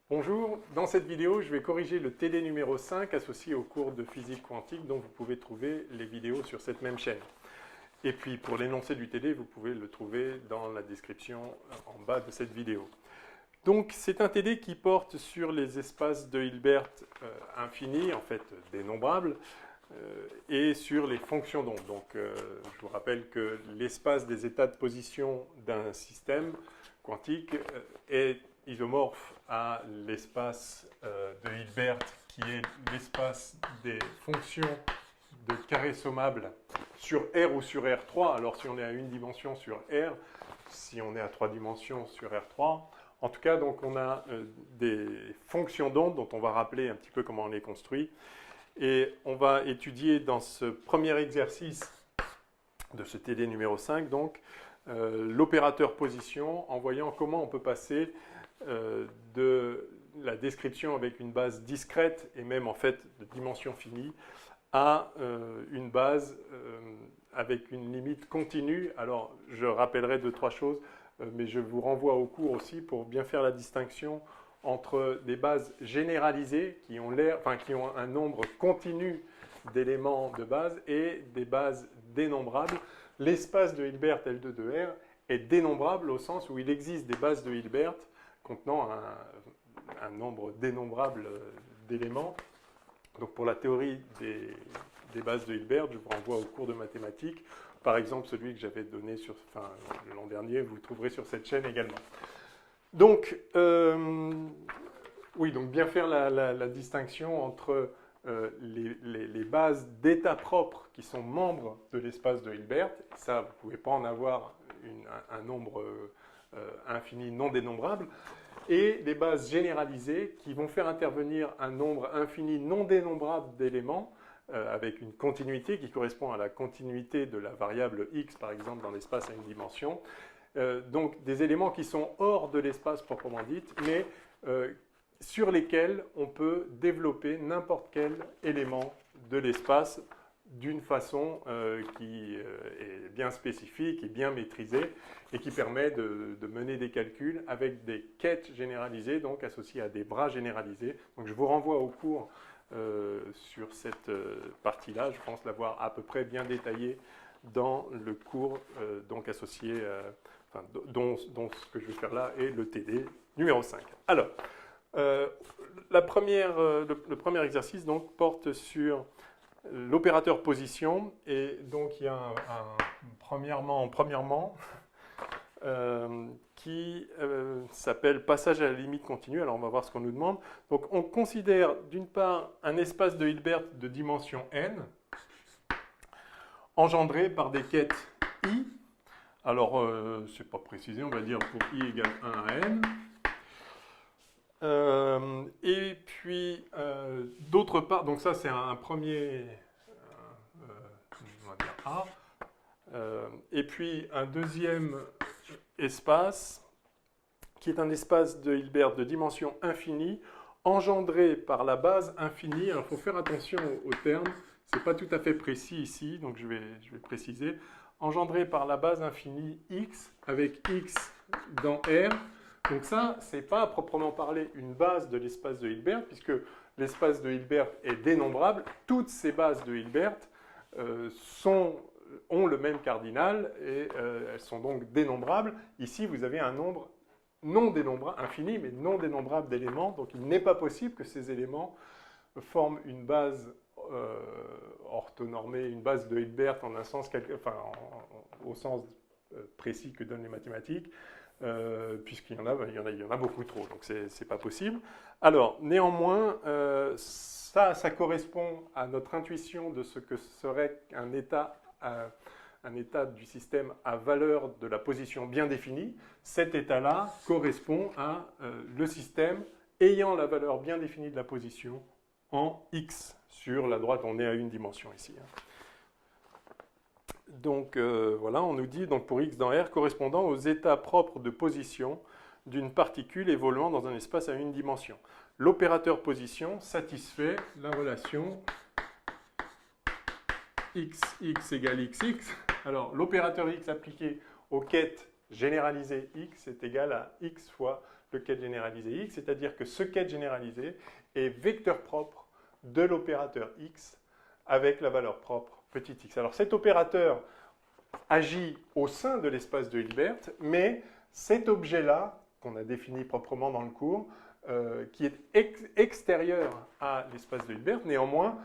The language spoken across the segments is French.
Bonjour, dans cette vidéo, je vais corriger le TD numéro 5 associé au cours de physique quantique dont vous pouvez trouver les vidéos sur cette même chaîne. Et puis pour l'énoncé du TD, vous pouvez le trouver dans la description en bas de cette vidéo. Donc c'est un TD qui porte sur les espaces de Hilbert infinis, en fait dénombrables, et sur les fonctions d'onde. Donc je vous rappelle que l'espace des états de position d'un système quantique est isomorphe à l'espace de Hilbert, qui est l'espace des fonctions de carré sommable sur R ou sur R3. Alors si on est à une dimension sur R, si on est à 3 dimensions sur R3, en tout cas, donc, on a des fonctions d'onde dont on va rappeler un petit peu comment on les construit. Et on va étudier dans ce premier exercice de ce TD numéro 5, donc, l'opérateur position en voyant comment on peut passer de la description avec une base discrète et même en fait de dimension finie à une base avec une limite continue. Alors, je rappellerai 2-3 choses, mais je vous renvoie au cours aussi pour bien faire la distinction entre des bases généralisées qui ont un nombre continu d'éléments de base et des bases dénombrables. L'espace de Hilbert L2 de R est dénombrable au sens où il existe des bases de Hilbert contenant un nombre dénombrable d'éléments. Donc pour la théorie des bases de Hilbert, je vous renvoie au cours de mathématiques. Par exemple, celui que j'avais donné l'an dernier, vous le trouverez sur cette chaîne également. Donc, oui, donc bien faire la distinction entre les bases d'état propre qui sont membres de l'espace de Hilbert. Ça, vous ne pouvez pas en avoir un nombre infini non dénombrable. Et des bases généralisées qui vont faire intervenir un nombre infini non dénombrable d'éléments avec une continuité qui correspond à la continuité de la variable x, par exemple, dans l'espace à une dimension. Donc des éléments qui sont hors de l'espace proprement dit, mais sur lesquels on peut développer n'importe quel élément de l'espace d'une façon qui est bien spécifique et bien maîtrisée et qui permet de mener des calculs avec des quêtes généralisées, donc associées à des bras généralisés. Donc je vous renvoie au cours sur cette partie-là. Je pense l'avoir à peu près bien détaillé dans le cours donc associé, dont ce que je vais faire là est le TD numéro 5. Alors, le premier exercice donc, porte sur l'opérateur position, et donc il y a premièrement qui s'appelle passage à la limite continue. Alors on va voir ce qu'on nous demande. Donc on considère d'une part un espace de Hilbert de dimension n engendré par des quêtes i. Alors c'est pas précisé, on va dire pour i égale 1 à n. Et puis d'autre part, donc ça c'est un premier, on va dire A. Et puis un deuxième espace qui est un espace de Hilbert de dimension infinie engendré par la base infinie. Alors il faut faire attention aux termes, ce n'est pas tout à fait précis ici, donc je vais préciser. Engendré par la base infinie x avec x dans R. Donc ça, ce n'est pas à proprement parler une base de l'espace de Hilbert, puisque l'espace de Hilbert est dénombrable. Toutes ces bases de Hilbert ont le même cardinal et elles sont donc dénombrables. Ici, vous avez un nombre non dénombrable, infini, mais non dénombrable d'éléments. Donc il n'est pas possible que ces éléments forment une base orthonormée, une base de Hilbert en un sens, au sens précis que donnent les mathématiques. Puisqu'il y en a beaucoup trop, donc c'est pas possible. Alors, néanmoins, ça correspond à notre intuition de ce que serait un état du système à valeur de la position bien définie. Cet état-là correspond à le système ayant la valeur bien définie de la position en x. Sur la droite, on est à une dimension ici. Donc voilà, on nous dit donc pour x dans R correspondant aux états propres de position d'une particule évoluant dans un espace à une dimension. L'opérateur position satisfait la relation x égale xx. Alors l'opérateur x appliqué aux quêtes généralisées x est égal à x fois le quête généralisé x, c'est-à-dire que ce quête généralisé est vecteur propre de l'opérateur x avec la valeur propre petit x. Alors cet opérateur agit au sein de l'espace de Hilbert, mais cet objet-là, qu'on a défini proprement dans le cours, qui est extérieur à l'espace de Hilbert, néanmoins,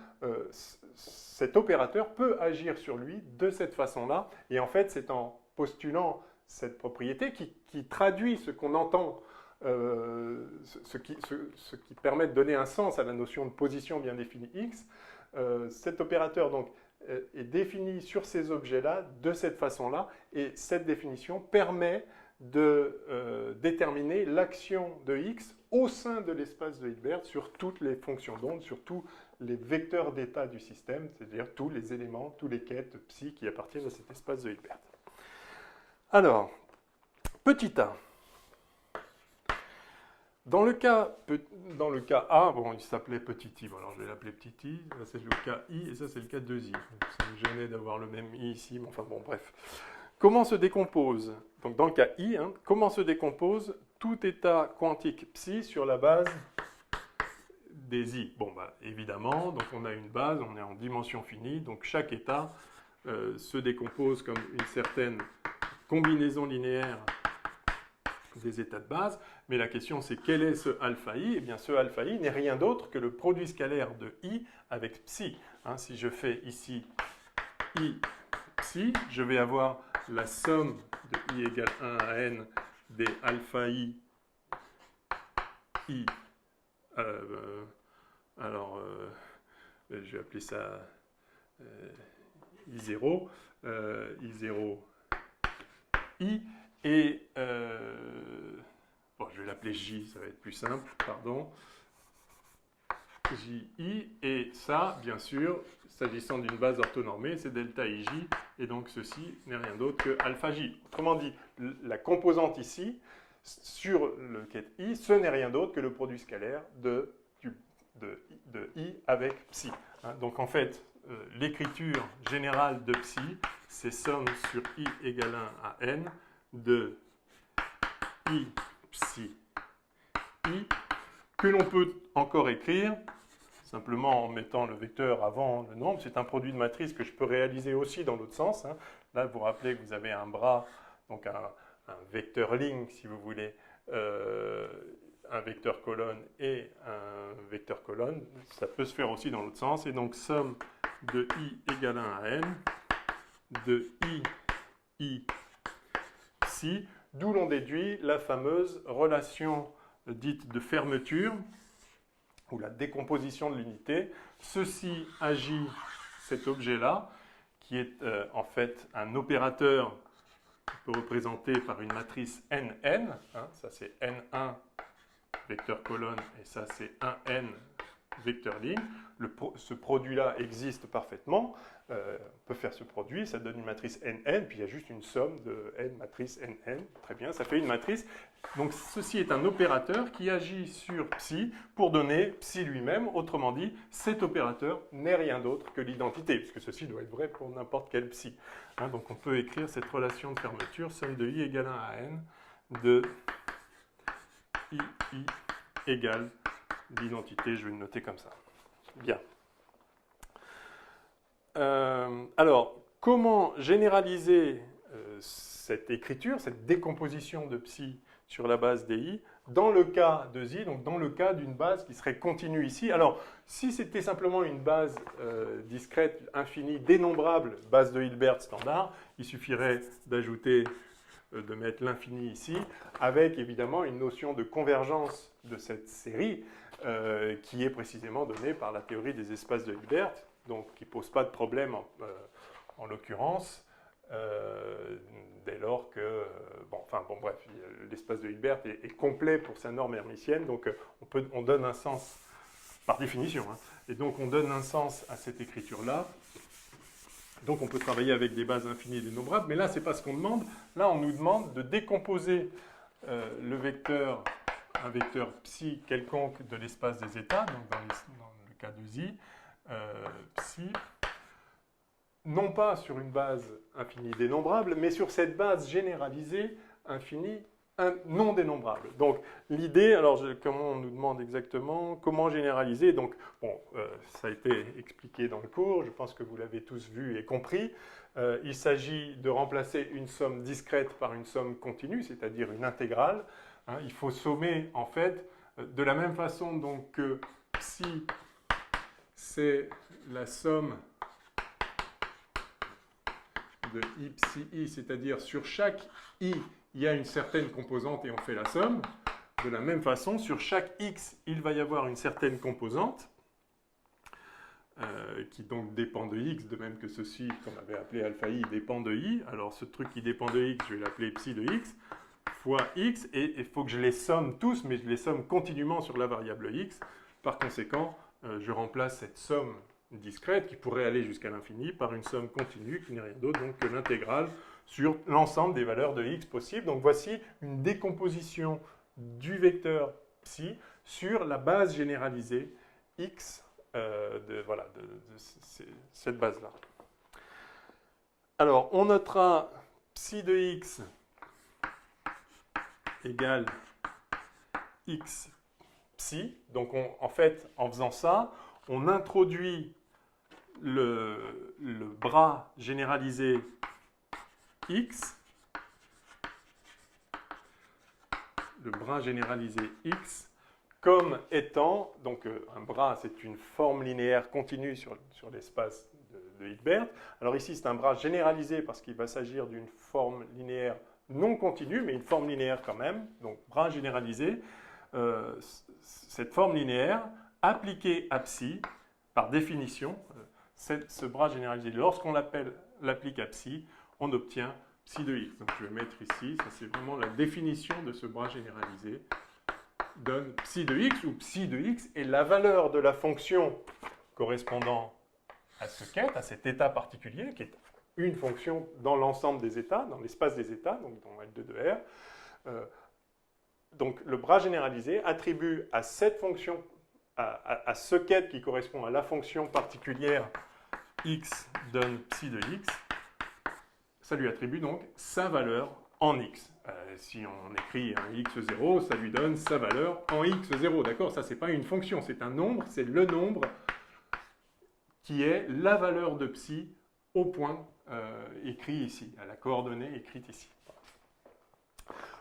cet opérateur peut agir sur lui de cette façon-là, et en fait, c'est en postulant cette propriété qui traduit ce qu'on entend, ce qui permet de donner un sens à la notion de position bien définie x. Cet opérateur, donc, est défini sur ces objets-là de cette façon-là, et cette définition permet de déterminer l'action de x au sein de l'espace de Hilbert sur toutes les fonctions d'onde, sur tous les vecteurs d'état du système, c'est-à-dire tous les éléments, tous les quêtes psi qui appartiennent à cet espace de Hilbert. Alors, petit a. Dans le cas A, bon, il s'appelait petit i, bon, alors je vais l'appeler petit i, ça c'est le cas i, et ça c'est le cas 2i. Ça me gênait d'avoir le même i ici, mais enfin bon, bref. Comment se décompose, donc dans le cas i, comment se décompose tout état quantique psi sur la base des i? Bon, bah, évidemment, donc on a une base, on est en dimension finie, donc chaque état se décompose comme une certaine combinaison linéaire des états de base, mais la question c'est quel est ce alpha i? Eh bien ce alpha i n'est rien d'autre que le produit scalaire de i avec psi. Si je fais ici i psi, je vais avoir la somme de i égale 1 à n des alpha i je vais appeler ça i0, i0 i, et bon, je vais l'appeler J, ça va être plus simple, pardon. JI, et ça, bien sûr, s'agissant d'une base orthonormée, c'est delta IJ, et donc ceci n'est rien d'autre que alpha J. Autrement dit, la composante ici, sur le quête I, ce n'est rien d'autre que le produit scalaire de I avec psi. Donc en fait, l'écriture générale de psi, c'est somme sur I égale 1 à n de I psi I, que l'on peut encore écrire simplement en mettant le vecteur avant le nombre. C'est un produit de matrice que je peux réaliser aussi dans l'autre sens. Là, vous vous rappelez que vous avez un bras, donc un vecteur ligne, si vous voulez, un vecteur colonne et un vecteur colonne. Ça peut se faire aussi dans l'autre sens. Et donc, somme de I égale 1 à n de I psi, d'où l'on déduit la fameuse relation dite de fermeture, ou la décomposition de l'unité. Ceci agit, cet objet-là, qui est en fait un opérateur qu'on peut représenter par une matrice NN, ça c'est N1 vecteur colonne, et ça c'est 1N vecteur ligne. Ce produit-là existe parfaitement. On peut faire ce produit, ça donne une matrice NN, puis il y a juste une somme de N matrice NN. Très bien, ça fait une matrice. Donc ceci est un opérateur qui agit sur psi pour donner psi lui-même. Autrement dit, cet opérateur n'est rien d'autre que l'identité, puisque ceci doit être vrai pour n'importe quel psi. Donc on peut écrire cette relation de fermeture, somme de I égale 1 à N de I égale l'identité. Je vais le noter comme ça. Bien. Alors, comment généraliser cette écriture, cette décomposition de psi sur la base di dans le cas de Zi, donc dans le cas d'une base qui serait continue ici? Alors, si c'était simplement une base discrète, infinie, dénombrable, base de Hilbert standard, il suffirait d'ajouter, de mettre l'infini ici, avec évidemment une notion de convergence de cette série qui est précisément donnée par la théorie des espaces de Hilbert, donc qui ne pose pas de problème en l'occurrence, dès lors que, bref, l'espace de Hilbert est complet pour sa norme hermitienne, donc on donne un sens, par définition, et donc on donne un sens à cette écriture-là. Donc on peut travailler avec des bases infinies et dénombrables, mais là, ce n'est pas ce qu'on demande. Là, on nous demande de décomposer un vecteur psi quelconque de l'espace des états, donc dans le cas de Zi, psi, non pas sur une base infinie dénombrable, mais sur cette base généralisée infinie un non dénombrable. Donc l'idée, alors comment on nous demande exactement, comment généraliser, donc bon, ça a été expliqué dans le cours, je pense que vous l'avez tous vu et compris. Il s'agit de remplacer une somme discrète par une somme continue, c'est-à-dire une intégrale. Hein, il faut sommer en fait de la même façon donc que psi c'est la somme de i psi i, c'est-à-dire sur chaque i, il y a une certaine composante et on fait la somme. De la même façon, sur chaque x, il va y avoir une certaine composante qui donc dépend de x, de même que ceci qu'on avait appelé alpha i dépend de i. Alors ce truc qui dépend de x, je vais l'appeler psi de x, fois x, et il faut que je les somme tous, mais je les somme continuellement sur la variable x. Par conséquent, je remplace cette somme discrète qui pourrait aller jusqu'à l'infini par une somme continue qui n'est rien d'autre donc que l'intégrale sur l'ensemble des valeurs de x possibles. Donc voici une décomposition du vecteur psi sur la base généralisée x de cette base-là. Alors, on notera psi de x égale x psi. Donc, en fait, en faisant ça, on introduit le bras généralisé x, comme étant, donc un bras c'est une forme linéaire continue sur l'espace de Hilbert. Alors ici c'est un bras généralisé parce qu'il va s'agir d'une forme linéaire non continue, mais une forme linéaire quand même, donc bras généralisé. Cette forme linéaire appliquée à psi, par définition, ce bras généralisé, lorsqu'on l'applique à psi, on obtient psi de x. Donc je vais mettre ici, ça c'est vraiment la définition de ce bras généralisé, donne psi de x, où psi de x est la valeur de la fonction correspondant à ce qu'est, à cet état particulier, qui est une fonction dans l'ensemble des états, dans l'espace des états, donc dans L2 de R. Donc le bras généralisé attribue à cette fonction, à ce qu'est qui correspond à la fonction particulière x donne psi de x, ça lui attribue donc sa valeur en x. Si on écrit un x0, ça lui donne sa valeur en x0. D'accord? Ça, c'est pas une fonction, c'est un nombre, c'est le nombre qui est la valeur de psi au point écrit ici, à la coordonnée écrite ici.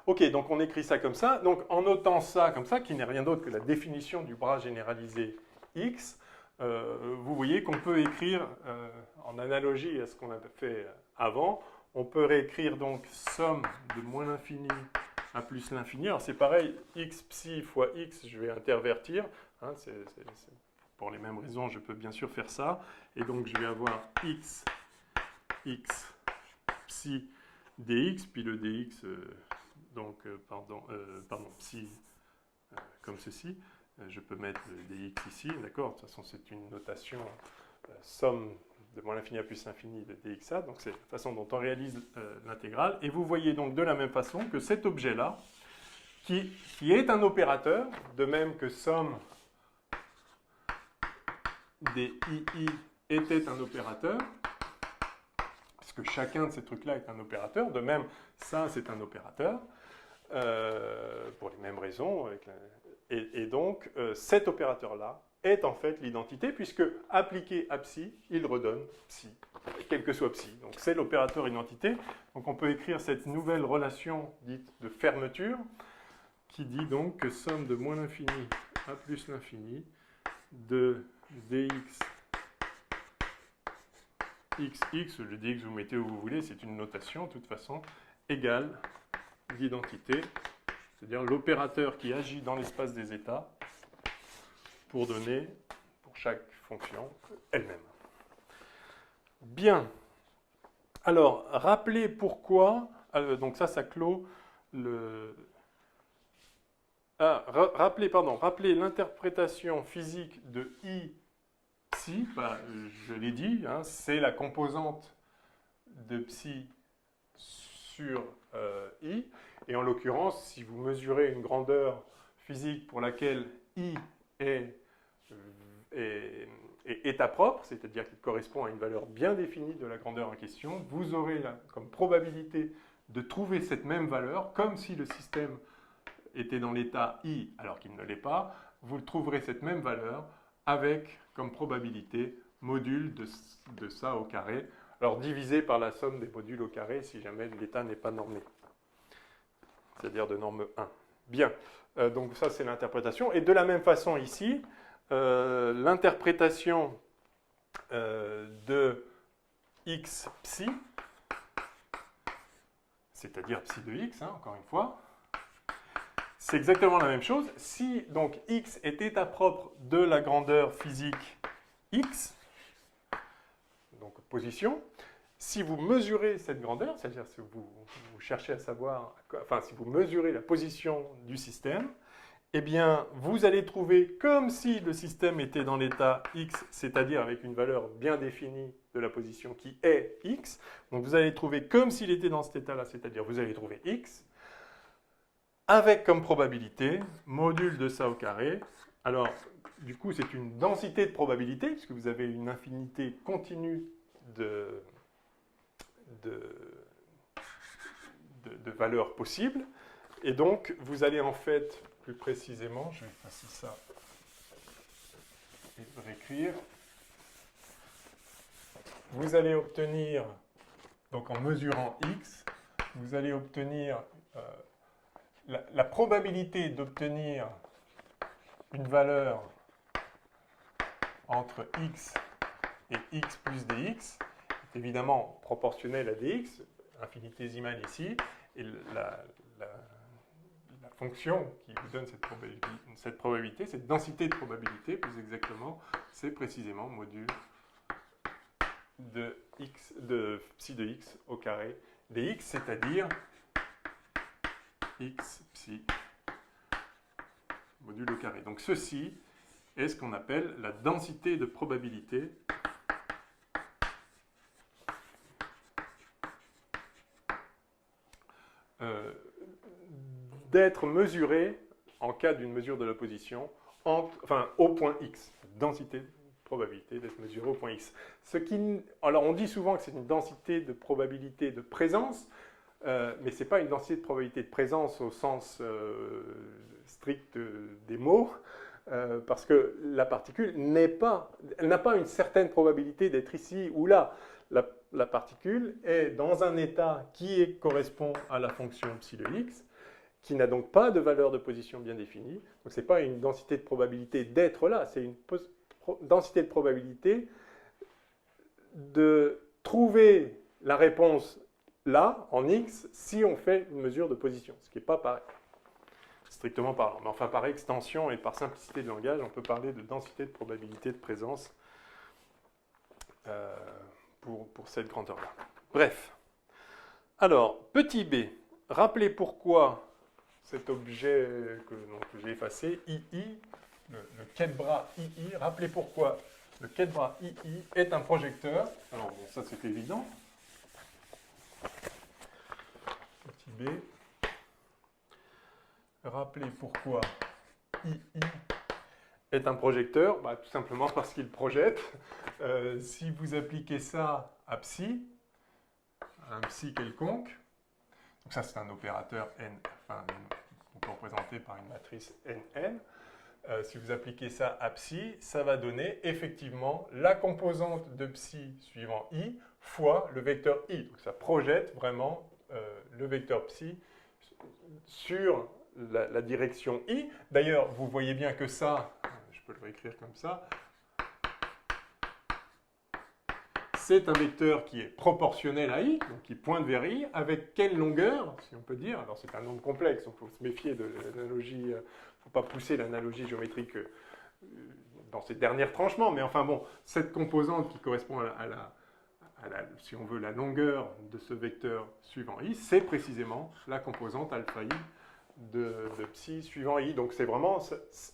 Ok, donc on écrit ça comme ça. Donc en notant ça comme ça, qui n'est rien d'autre que la définition du bras généralisé x, vous voyez qu'on peut écrire, en analogie à ce qu'on avait fait avant, on peut réécrire donc somme de moins l'infini à plus l'infini. Alors c'est pareil, x psi fois x, je vais intervertir. Hein, pour les mêmes raisons, je peux bien sûr faire ça. Et donc je vais avoir x psi dx, puis le dx, psi comme ceci. Je peux mettre le dx ici, d'accord? De toute façon, c'est une notation somme de moins l'infini à plus l'infini de dxa, donc c'est la façon dont on réalise l'intégrale. Et vous voyez donc de la même façon que cet objet-là, qui est un opérateur, de même que somme des ii était un opérateur, parce que chacun de ces trucs-là est un opérateur, de même, ça c'est un opérateur, pour les mêmes raisons. Et donc, cet opérateur-là est en fait l'identité, puisque appliqué à psi, il redonne psi, quel que soit psi. Donc c'est l'opérateur identité. Donc on peut écrire cette nouvelle relation dite de fermeture, qui dit donc que somme de moins l'infini à plus l'infini de dx xx, le dx vous mettez où vous voulez, c'est une notation de toute façon, égale l'identité, c'est-à-dire l'opérateur qui agit dans l'espace des états pour donner, pour chaque fonction, elle-même. Bien. Alors, rappelez pourquoi, donc ça clôt le... rappelez l'interprétation physique de I psi, je l'ai dit, hein, c'est la composante de psi sur I, et en l'occurrence, si vous mesurez une grandeur physique pour laquelle I est état propre, c'est-à-dire qu'il correspond à une valeur bien définie de la grandeur en question, vous aurez là, comme probabilité de trouver cette même valeur, comme si le système était dans l'état I alors qu'il ne l'est pas, vous trouverez cette même valeur avec comme probabilité module de ça au carré, alors divisé par la somme des modules au carré si jamais l'état n'est pas normé, c'est-à-dire de norme 1. Bien, donc ça c'est l'interprétation. Et de la même façon ici, l'interprétation de x psi, c'est-à-dire psi de x, hein, encore une fois, c'est exactement la même chose. Si donc x est état propre de la grandeur physique x, donc position, si vous mesurez cette grandeur, c'est-à-dire si vous cherchez à savoir, enfin si vous mesurez la position du système, eh bien vous allez trouver comme si le système était dans l'état x, c'est-à-dire avec une valeur bien définie de la position qui est x. Donc vous allez trouver comme s'il était dans cet état-là, c'est-à-dire vous allez trouver x, avec comme probabilité module de ça au carré. Alors du coup c'est une densité de probabilité, puisque vous avez une infinité continue de valeurs possibles. Et donc, vous allez en fait, plus précisément, je vais effacer ça et réécrire. Vous allez obtenir, donc en mesurant x, vous allez obtenir la probabilité d'obtenir une valeur entre x et x plus dx est évidemment proportionnelle à dx, infinitésimale ici, et la fonction qui vous donne cette probabilité, cette densité de probabilité, plus exactement, c'est précisément module de psi de x au carré dx, c'est-à-dire x psi module au carré. Donc ceci est ce qu'on appelle la densité de probabilité d'être mesurée en cas d'une mesure de la position au point x. Densité de probabilité d'être mesurée au point x. Alors on dit souvent que c'est une densité de probabilité de présence, mais ce n'est pas une densité de probabilité de présence au sens strict des mots, parce que la particule elle n'a pas une certaine probabilité d'être ici ou là. La particule est dans un état qui correspond à la fonction psi de x, qui n'a donc pas de valeur de position bien définie. Donc ce n'est pas une densité de probabilité d'être là, c'est une densité de probabilité de trouver la réponse là, en x, si on fait une mesure de position, ce qui n'est pas pareil, strictement parlant. Mais enfin, par extension et par simplicité de langage, on peut parler de densité de probabilité de présence pour cette grandeur-là. Bref. Alors, petit b, rappelez pourquoi cet objet que j'ai effacé, II, le quai-de-bras II, rappelez pourquoi le quai-de-bras II est un projecteur. Alors, bon, ça c'est évident. Petit b, rappelez pourquoi II est un projecteur. Tout simplement parce qu'il projette. Si vous appliquez ça à psi, un psi quelconque, donc ça c'est un opérateur n, enfin, on peut représenter par une matrice nn. Si vous appliquez ça à psi, ça va donner effectivement la composante de psi suivant i fois le vecteur i. Donc ça projette vraiment le vecteur psi sur la direction i. D'ailleurs, vous voyez bien que ça, je peux le réécrire comme ça, c'est un vecteur qui est proportionnel à i, donc qui pointe vers i, avec quelle longueur, si on peut dire. Alors c'est un nombre complexe, donc il faut se méfier de l'analogie, il ne faut pas pousser l'analogie géométrique dans ses derniers tranchements, mais enfin bon, cette composante qui correspond si on veut, la longueur de ce vecteur suivant i, c'est précisément la composante alpha i de psi suivant i. Donc c'est vraiment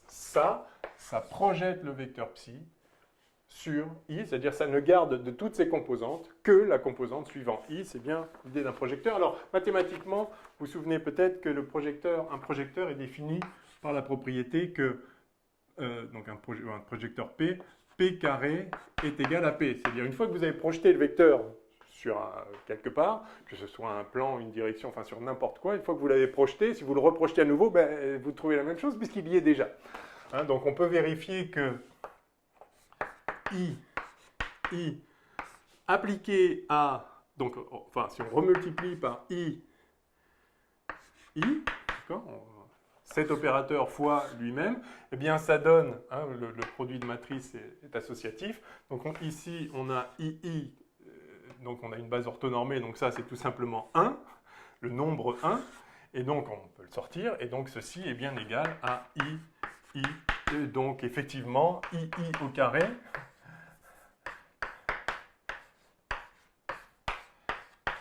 ça projette le vecteur psi sur i, c'est-à-dire ça ne garde de toutes ces composantes que la composante suivant i, c'est bien l'idée d'un projecteur. Alors mathématiquement, vous vous souvenez peut-être que un projecteur est défini par la propriété que, donc un projecteur P carré est égal à P. C'est-à-dire une fois que vous avez projeté le vecteur quelque part, que ce soit un plan, une direction, enfin sur n'importe quoi. Une fois que vous l'avez projeté, si vous le reprojetez à nouveau, ben, vous trouvez la même chose puisqu'il y est déjà. Hein, donc on peut vérifier que I appliqué à, donc, enfin si on remultiplie par I, cet opérateur fois lui-même, eh bien ça donne, hein, le produit de matrice est associatif. Donc ici on a II, donc on a une base orthonormée, donc ça c'est tout simplement 1, le nombre 1, et donc on peut le sortir, et donc ceci est bien égal à II, et donc effectivement II au carré,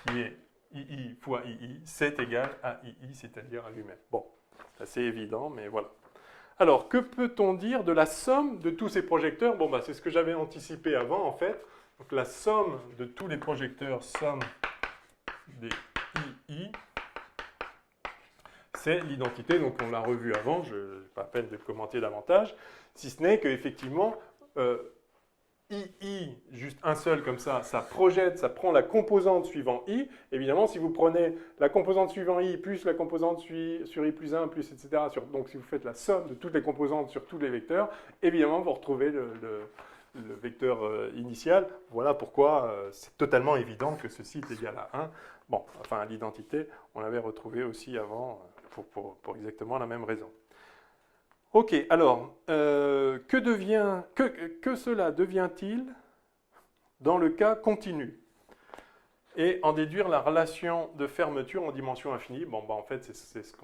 qui est II fois II, c'est égal à II, c'est-à-dire à lui-même. Bon, c'est assez évident, mais voilà. Alors, que peut-on dire de la somme de tous ces projecteurs? Bon, bah, c'est ce que j'avais anticipé avant, en fait. Donc, la somme de tous les projecteurs, somme des II, c'est l'identité. Donc, on l'a revu avant, je n'ai pas la peine de commenter davantage, si ce n'est qu'effectivement, II, juste un seul comme ça projette, ça prend la composante suivant I. Évidemment, si vous prenez la composante suivant I plus la composante sur I plus 1, plus etc., donc si vous faites la somme de toutes les composantes sur tous les vecteurs, évidemment, vous retrouvez le vecteur initial. Voilà pourquoi c'est totalement évident que ceci est égal à 1. Bon, enfin, l'identité, on l'avait retrouvé aussi avant pour exactement la même raison. Ok, alors, que cela devient-il dans le cas continu? Et en déduire la relation de fermeture en dimension infinie. Bon, bah, en fait, c'est ce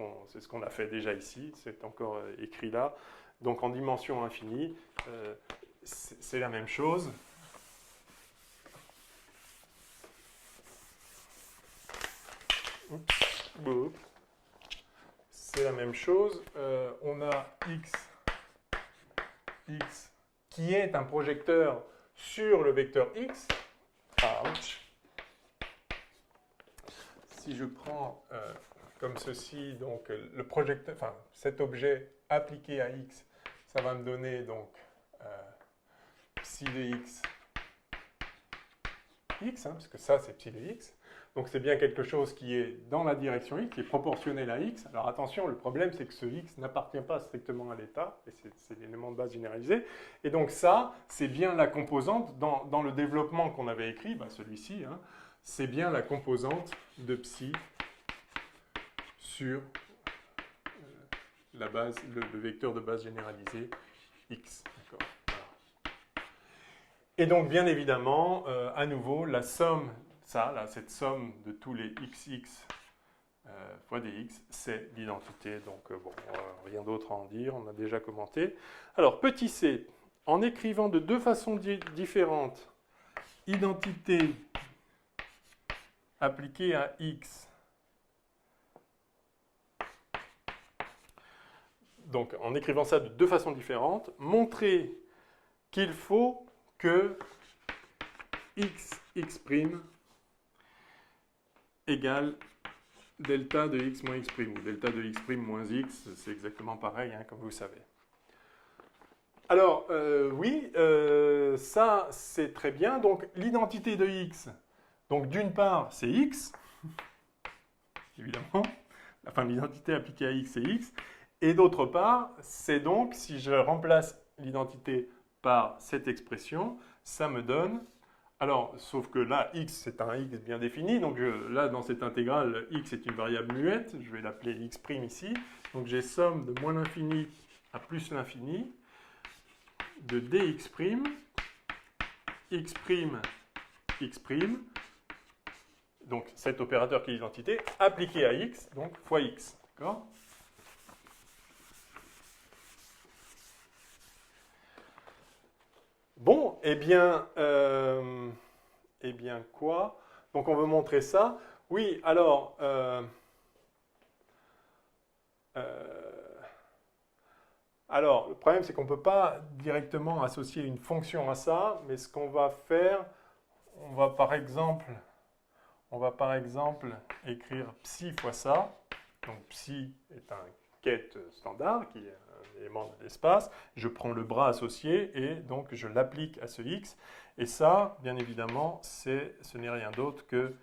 qu'on a fait déjà ici, c'est encore écrit là. Donc, en dimension infinie, c'est la même chose. Oups. C'est la même chose. On a x qui est un projecteur sur le vecteur x. Ouch. Si je prends comme ceci, donc le projecteur, enfin cet objet appliqué à x, ça va me donner donc psi de x, hein, parce que ça c'est psi de x. Donc c'est bien quelque chose qui est dans la direction x, qui est proportionnel à x. Alors attention, le problème c'est que ce x n'appartient pas strictement à l'état, et c'est l'élément de base généralisé. Et donc ça, c'est bien la composante, dans le développement qu'on avait écrit, bah celui-ci, hein, c'est bien la composante de psi sur la base, le vecteur de base généralisé x. Voilà. Et donc bien évidemment, à nouveau, la somme, ça, là, cette somme de tous les xx fois dx, c'est l'identité. Donc, bon, rien d'autre à en dire, on a déjà commenté. Alors, petit c, en écrivant de deux façons différentes, identité appliquée à x, donc en écrivant ça de deux façons différentes, montrer qu'il faut que x' égale delta de x moins x', ou delta de x' moins x, c'est exactement pareil, hein, comme vous savez. Alors, oui, ça c'est très bien. Donc, l'identité de x, donc d'une part, c'est x, évidemment. Enfin, l'identité appliquée à x, c'est x. Et d'autre part, c'est donc, si je remplace l'identité par cette expression, ça me donne... Alors, sauf que là, x, c'est un x bien défini. Donc là, dans cette intégrale, x est une variable muette. Je vais l'appeler x' ici. Donc j'ai somme de moins l'infini à plus l'infini de dx', x', donc cet opérateur qui est l'identité, appliqué à x, donc fois x. D'accord ? Bon, eh bien quoi? Donc on veut montrer ça. Oui, alors, le problème c'est qu'on ne peut pas directement associer une fonction à ça, mais ce qu'on va faire, on va par exemple écrire psi fois ça. Donc psi est un ket standard, qui est élément de l'espace, je prends le bras associé et donc je l'applique à ce x. Et ça, bien évidemment, ce n'est rien d'autre que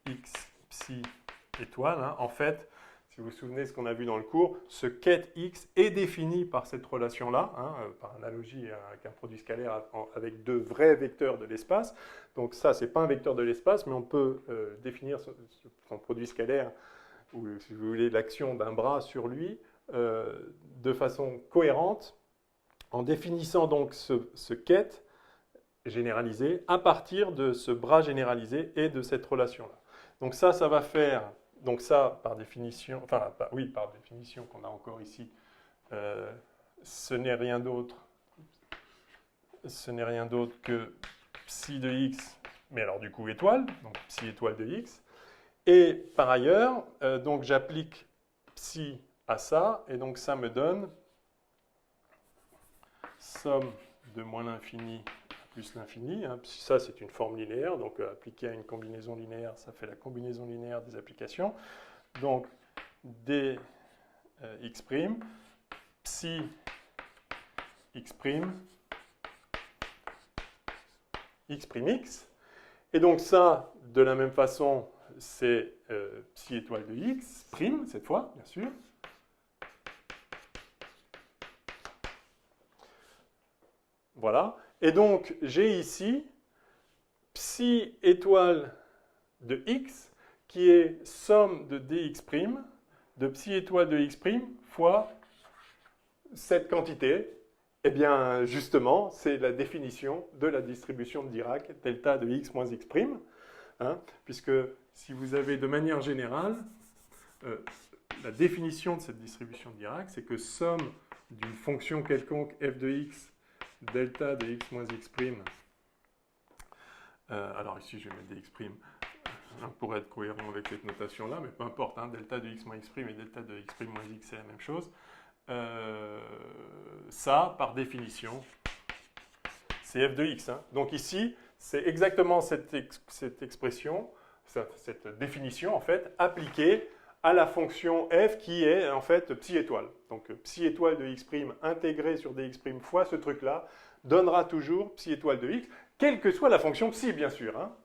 x psi étoile. Hein. En fait, si vous vous souvenez de ce qu'on a vu dans le cours, ce ket x est défini par cette relation-là, hein, par analogie avec un produit scalaire avec deux vrais vecteurs de l'espace. Donc ça, ce n'est pas un vecteur de l'espace, mais on peut définir son produit scalaire, ou si vous voulez, l'action d'un bras sur lui, de façon cohérente, en définissant donc ce ket généralisé à partir de ce bras généralisé et de cette relation-là. Donc ça va faire, donc ça par définition, enfin oui, par définition qu'on a encore ici, ce n'est rien d'autre que psi de x, mais alors du coup étoile, donc psi étoile de x. Et par ailleurs, donc j'applique psi à ça, et donc ça me donne somme de moins l'infini plus l'infini. Hein. Ça, c'est une forme linéaire, donc appliqué à une combinaison linéaire, ça fait la combinaison linéaire des applications. Donc, dx', psi x', x'. Et donc ça, de la même façon, c'est psi étoile de x', cette fois, bien sûr. Voilà. Et donc, j'ai ici psi étoile de x qui est somme de dx', de psi étoile de x' fois cette quantité. Eh bien, justement, c'est la définition de la distribution de Dirac, delta de x moins x'. Hein, puisque si vous avez de manière générale, la définition de cette distribution de Dirac, c'est que somme d'une fonction quelconque f de x delta de x moins x', alors ici je vais mettre dx', pour être cohérent avec cette notation-là, mais peu importe, hein, delta de x moins x' et delta de x' moins x, c'est la même chose. Ça, par définition, c'est f de x. Hein. Donc ici, c'est exactement cette expression, cette définition, en fait, appliquée à la fonction f qui est en fait psi étoile. Donc psi étoile de x' intégré sur dx' fois ce truc-là donnera toujours psi étoile de x, quelle que soit la fonction psi, bien sûr. Hein.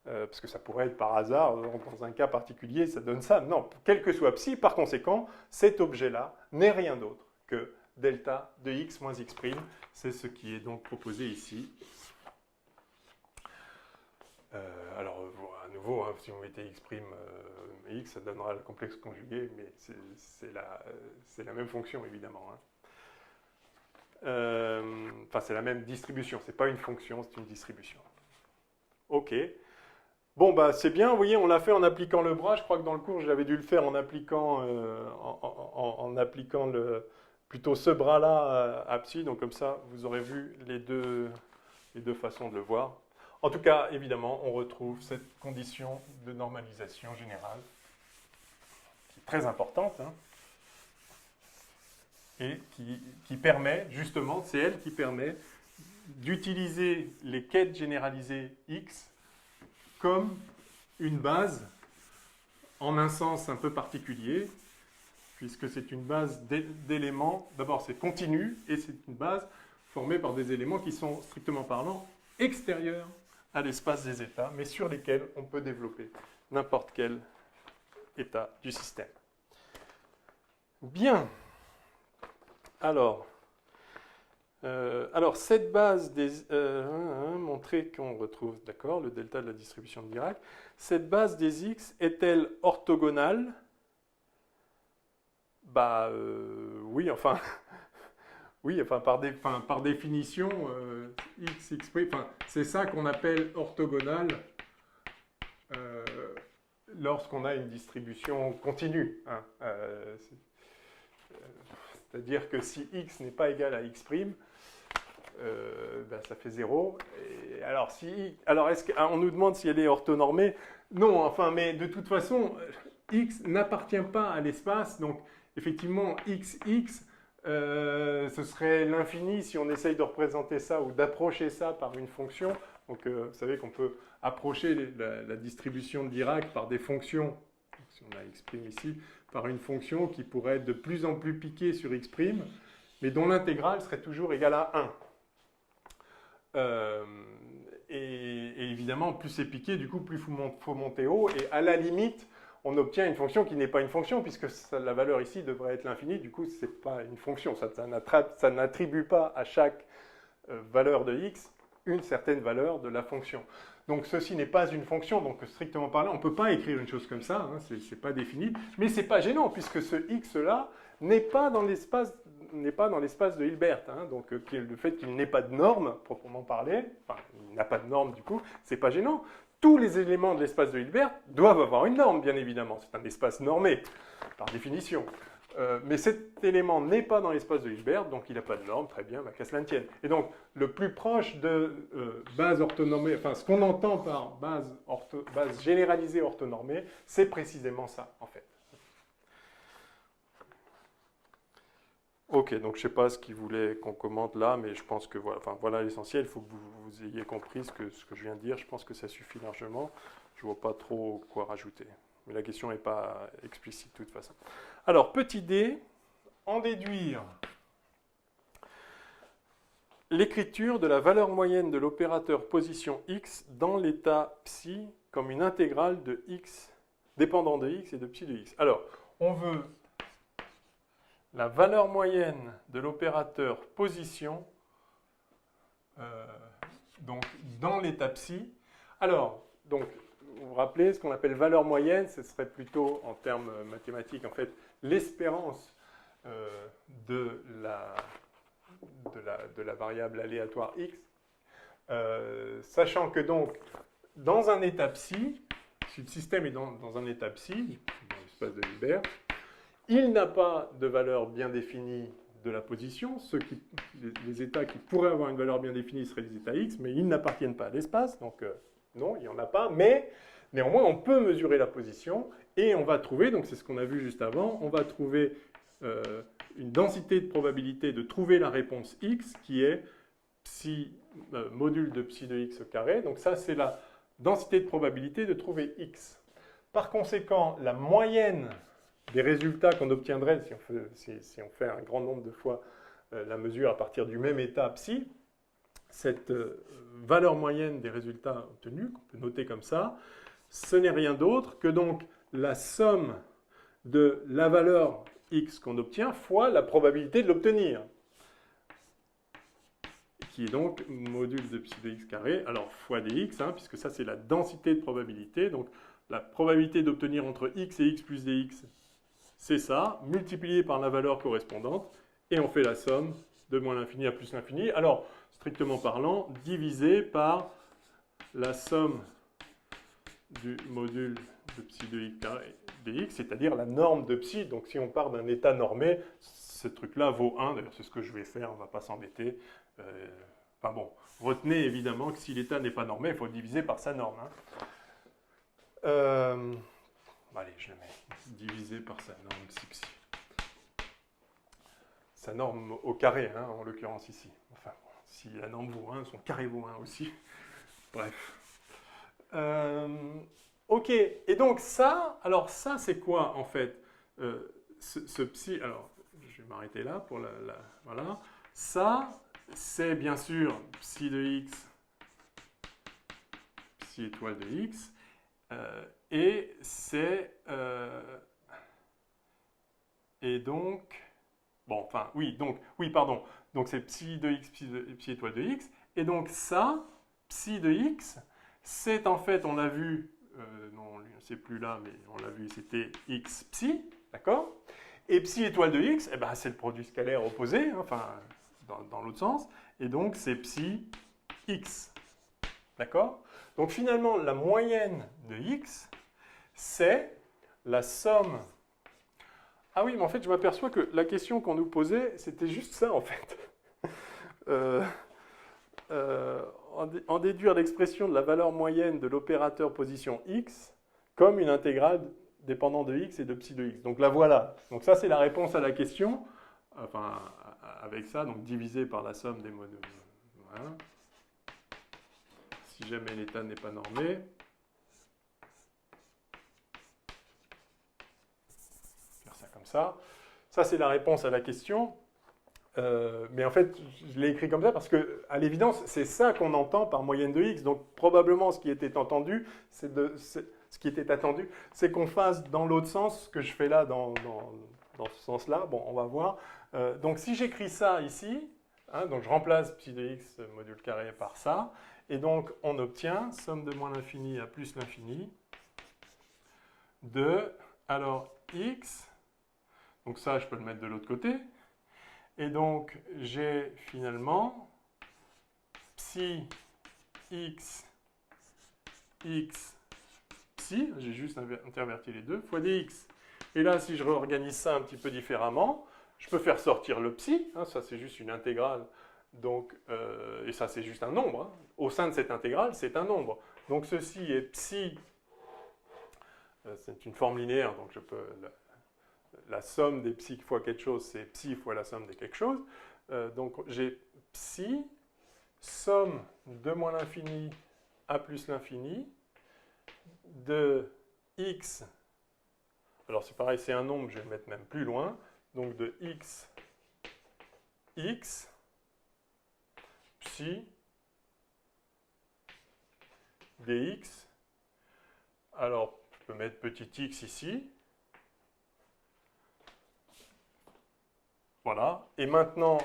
Parce que ça pourrait être par hasard, dans un cas particulier, ça donne ça. Non, quel que soit psi, par conséquent, cet objet-là n'est rien d'autre que delta de x moins x'. C'est ce qui est donc proposé ici. Alors, à nouveau, hein, si on mettait x', x, ça donnera le complexe conjugué, mais c'est la même fonction, évidemment. Hein. Enfin, c'est la même distribution. Ce n'est pas une fonction, c'est une distribution. OK. Bon, bah, c'est bien. Vous voyez, on l'a fait en appliquant le bras. Je crois que dans le cours, j'avais dû le faire en appliquant, plutôt ce bras-là à psi. Donc, comme ça, vous aurez vu les deux façons de le voir. En tout cas, évidemment, on retrouve cette condition de normalisation générale qui est très importante, hein, et qui permet, justement, c'est elle qui permet d'utiliser les quêtes généralisées X comme une base en un sens un peu particulier, puisque c'est une base d'éléments, d'abord c'est continu, et c'est une base formée par des éléments qui sont, strictement parlant, extérieurs à l'espace des états, mais sur lesquels on peut développer n'importe quel état du système. Bien. Alors cette base montrer qu'on retrouve, d'accord, le delta de la distribution de Dirac. Cette base des x est-elle orthogonale? Bah oui, enfin, oui, enfin par définition, x, c'est ça qu'on appelle orthogonal lorsqu'on a une distribution continue. Hein. C'est-à-dire que si x n'est pas égal à x', ben ça fait 0. Et alors, est-ce qu'on nous demande si elle est orthonormée? Non, enfin, mais de toute façon, x n'appartient pas à l'espace. Donc, effectivement, x, ce serait l'infini si on essaye de représenter ça ou d'approcher ça par une fonction. Donc, vous savez qu'on peut approcher la distribution de Dirac par des fonctions. Si on a x' ici, par une fonction qui pourrait être de plus en plus piquée sur x'. mais dont l'intégrale serait toujours égale à 1. Et évidemment, plus c'est piqué, du coup, plus il faut monter haut. Et à la limite, on obtient une fonction qui n'est pas une fonction, puisque la valeur ici devrait être l'infini. Du coup, ce n'est pas une fonction. Ça n'attribue pas à chaque valeur de x une certaine valeur de la fonction. Donc, ceci n'est pas une fonction. Donc, strictement parlant, on ne peut pas écrire une chose comme ça. Hein, ce n'est pas défini. Mais ce n'est pas gênant, puisque ce x-là n'est pas dans l'espace de Hilbert. Hein, donc, le fait qu'il n'ait pas de norme, proprement parlé, enfin, il n'a pas de norme du coup, c'est pas gênant. Tous les éléments de l'espace de Hilbert doivent avoir une norme, bien évidemment. C'est un espace normé, par définition. Mais cet élément n'est pas dans l'espace de Hilbert, donc il n'a pas de norme, très bien, qu'à cela ne tienne. Et donc, le plus proche de base orthonormée, enfin, ce qu'on entend par base généralisée orthonormée, c'est précisément ça, en fait. Ok, donc je ne sais pas ce qu'il voulait qu'on commente là, mais je pense que voilà l'essentiel. Il faut que vous ayez compris ce que je viens de dire. Je pense que ça suffit largement. Je ne vois pas trop quoi rajouter. Mais la question n'est pas explicite de toute façon. Alors, petit d, en déduire l'écriture de la valeur moyenne de l'opérateur position x dans l'état psi comme une intégrale de x dépendant de x et de psi de x. Alors, on veut la valeur moyenne de l'opérateur position donc dans l'état psi. Alors, donc, vous vous rappelez, ce qu'on appelle valeur moyenne, ce serait plutôt, en termes mathématiques, en fait, l'espérance de la variable aléatoire x, sachant que donc, dans un état psi, si le système est dans un état psi, dans l'espace de Hilbert, il n'a pas de valeur bien définie de la position. Les états qui pourraient avoir une valeur bien définie seraient les états x, mais ils n'appartiennent pas à l'espace, donc non, il n'y en a pas. Mais néanmoins, on peut mesurer la position et on va trouver, donc c'est ce qu'on a vu juste avant, on va trouver une densité de probabilité de trouver la réponse x qui est psi, module de psi de x au carré. Donc ça, c'est la densité de probabilité de trouver x. Par conséquent, la moyenne des résultats qu'on obtiendrait si on fait un grand nombre de fois la mesure à partir du même état psi, cette valeur moyenne des résultats obtenus, qu'on peut noter comme ça, ce n'est rien d'autre que donc la somme de la valeur x qu'on obtient fois la probabilité de l'obtenir, qui est donc module de psi de x carré, alors fois dx, hein, puisque ça c'est la densité de probabilité, donc la probabilité d'obtenir entre x et x plus dx, c'est ça, multiplié par la valeur correspondante, et on fait la somme de moins l'infini à plus l'infini. Alors, strictement parlant, divisé par la somme du module de psi de x carré dx, c'est-à-dire la norme de psi. Donc, si on part d'un état normé, ce truc-là vaut 1. D'ailleurs, c'est ce que je vais faire, on ne va pas s'embêter. Enfin bon, retenez évidemment que si l'état n'est pas normé, il faut le diviser par sa norme. Hein. Allez, je le mets. Divisé par sa norme psi. Sa norme au carré, hein, en l'occurrence ici. Enfin, si la norme vaut 1, son carré vaut 1 aussi. Bref. Ok, et donc ça, alors ça c'est quoi en fait ce psi, alors je vais m'arrêter là pour voilà. Ça, c'est bien sûr psi de x, psi étoile de x, et c'est... et donc... Bon, enfin, oui, pardon. Donc c'est psi de x, psi étoile de x. Et donc ça, psi de x, c'est en fait, on l'a vu, non, c'est plus là, mais on l'a vu, c'était x psi, d'accord? Et psi étoile de x, eh ben, c'est le produit scalaire opposé, hein, enfin, dans l'autre sens. Et donc c'est psi x, d'accord? Donc finalement, la moyenne de x, c'est la somme... Ah oui, mais en fait, je m'aperçois que la question qu'on nous posait, c'était juste ça, en fait. En déduire l'expression de la valeur moyenne de l'opérateur position x comme une intégrale dépendant de x et de psi de x. Donc la voilà. Donc ça, c'est la réponse à la question. Enfin, avec ça, donc divisé par la somme des modules. Voilà. Si jamais l'état n'est pas normé. Comme ça. Ça, c'est la réponse à la question. Mais en fait, je l'ai écrit comme ça parce que, à l'évidence, c'est ça qu'on entend par moyenne de x. Donc, probablement, ce qui était attendu, c'est qu'on fasse dans l'autre sens ce que je fais là, dans ce sens-là. Bon, on va voir. Donc, si j'écris ça ici, hein, donc je remplace psi de x module carré par ça, et donc on obtient somme de moins l'infini à plus l'infini de, alors, x, donc ça, je peux le mettre de l'autre côté. Et donc, j'ai finalement psi x, psi, j'ai juste interverti les deux, fois dx. Et là, si je réorganise ça un petit peu différemment, je peux faire sortir le psi, hein, ça c'est juste une intégrale, donc, et ça c'est juste un nombre. Hein. Au sein de cette intégrale, c'est un nombre. Donc ceci est psi, c'est une forme linéaire, donc je peux... La somme des psi fois quelque chose, c'est psi fois la somme des quelque chose. Donc j'ai psi, somme de moins l'infini à plus l'infini, de x, alors c'est pareil, c'est un nombre, je vais le mettre même plus loin, donc de x, psi, dx. Alors, je peux mettre petit x ici. Voilà. Et maintenant,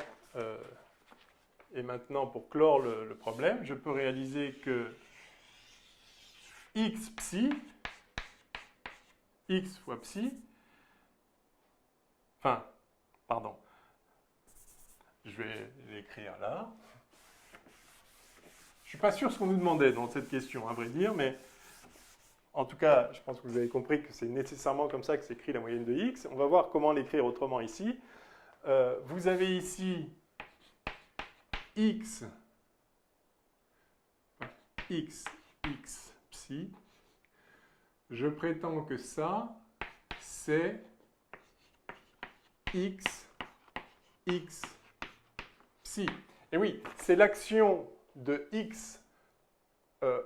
pour clore le problème, je peux réaliser que x psi, x fois psi, enfin, pardon, je vais l'écrire là. Je ne suis pas sûr ce qu'on nous demandait dans cette question, à vrai dire, mais en tout cas, je pense que vous avez compris que c'est nécessairement comme ça que s'écrit la moyenne de x. On va voir comment l'écrire autrement ici. Vous avez ici x psi. Je prétends que ça, c'est x psi. Et oui, c'est l'action de x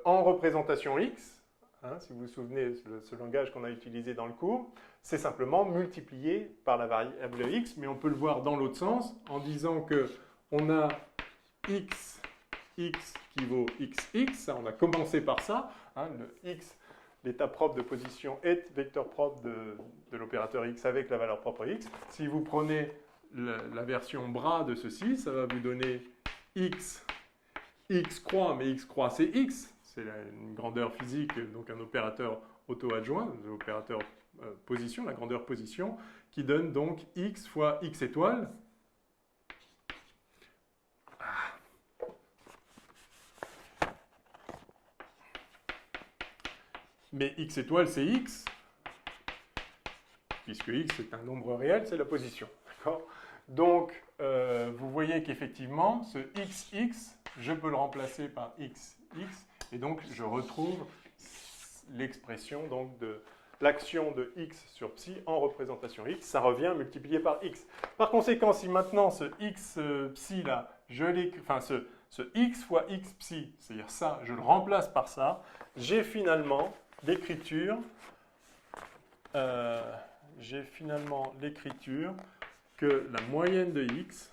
en représentation x. Hein, si vous vous souvenez, ce langage qu'on a utilisé dans le cours, c'est simplement multiplié par la variable x, mais on peut le voir dans l'autre sens en disant qu'on a x qui vaut xx, on a commencé par ça, hein, le x, l'état propre de position est vecteur propre de l'opérateur x avec la valeur propre x. Si vous prenez la version bras de ceci, ça va vous donner x croix, mais x croix c'est x, c'est une grandeur physique, donc un opérateur auto-adjoint, l'opérateur position, la grandeur position, qui donne donc x fois x étoile. Mais x étoile, c'est x, puisque x est un nombre réel, c'est la position. Donc, vous voyez qu'effectivement, ce xx, je peux le remplacer par xx, et donc je retrouve l'expression de l'action de x sur psi en représentation x, ça revient multiplié par x. Par conséquent, si maintenant ce x psi là, je l'écris, enfin ce x fois x psi, c'est-à-dire ça, je le remplace par ça, j'ai finalement l'écriture que la moyenne de x,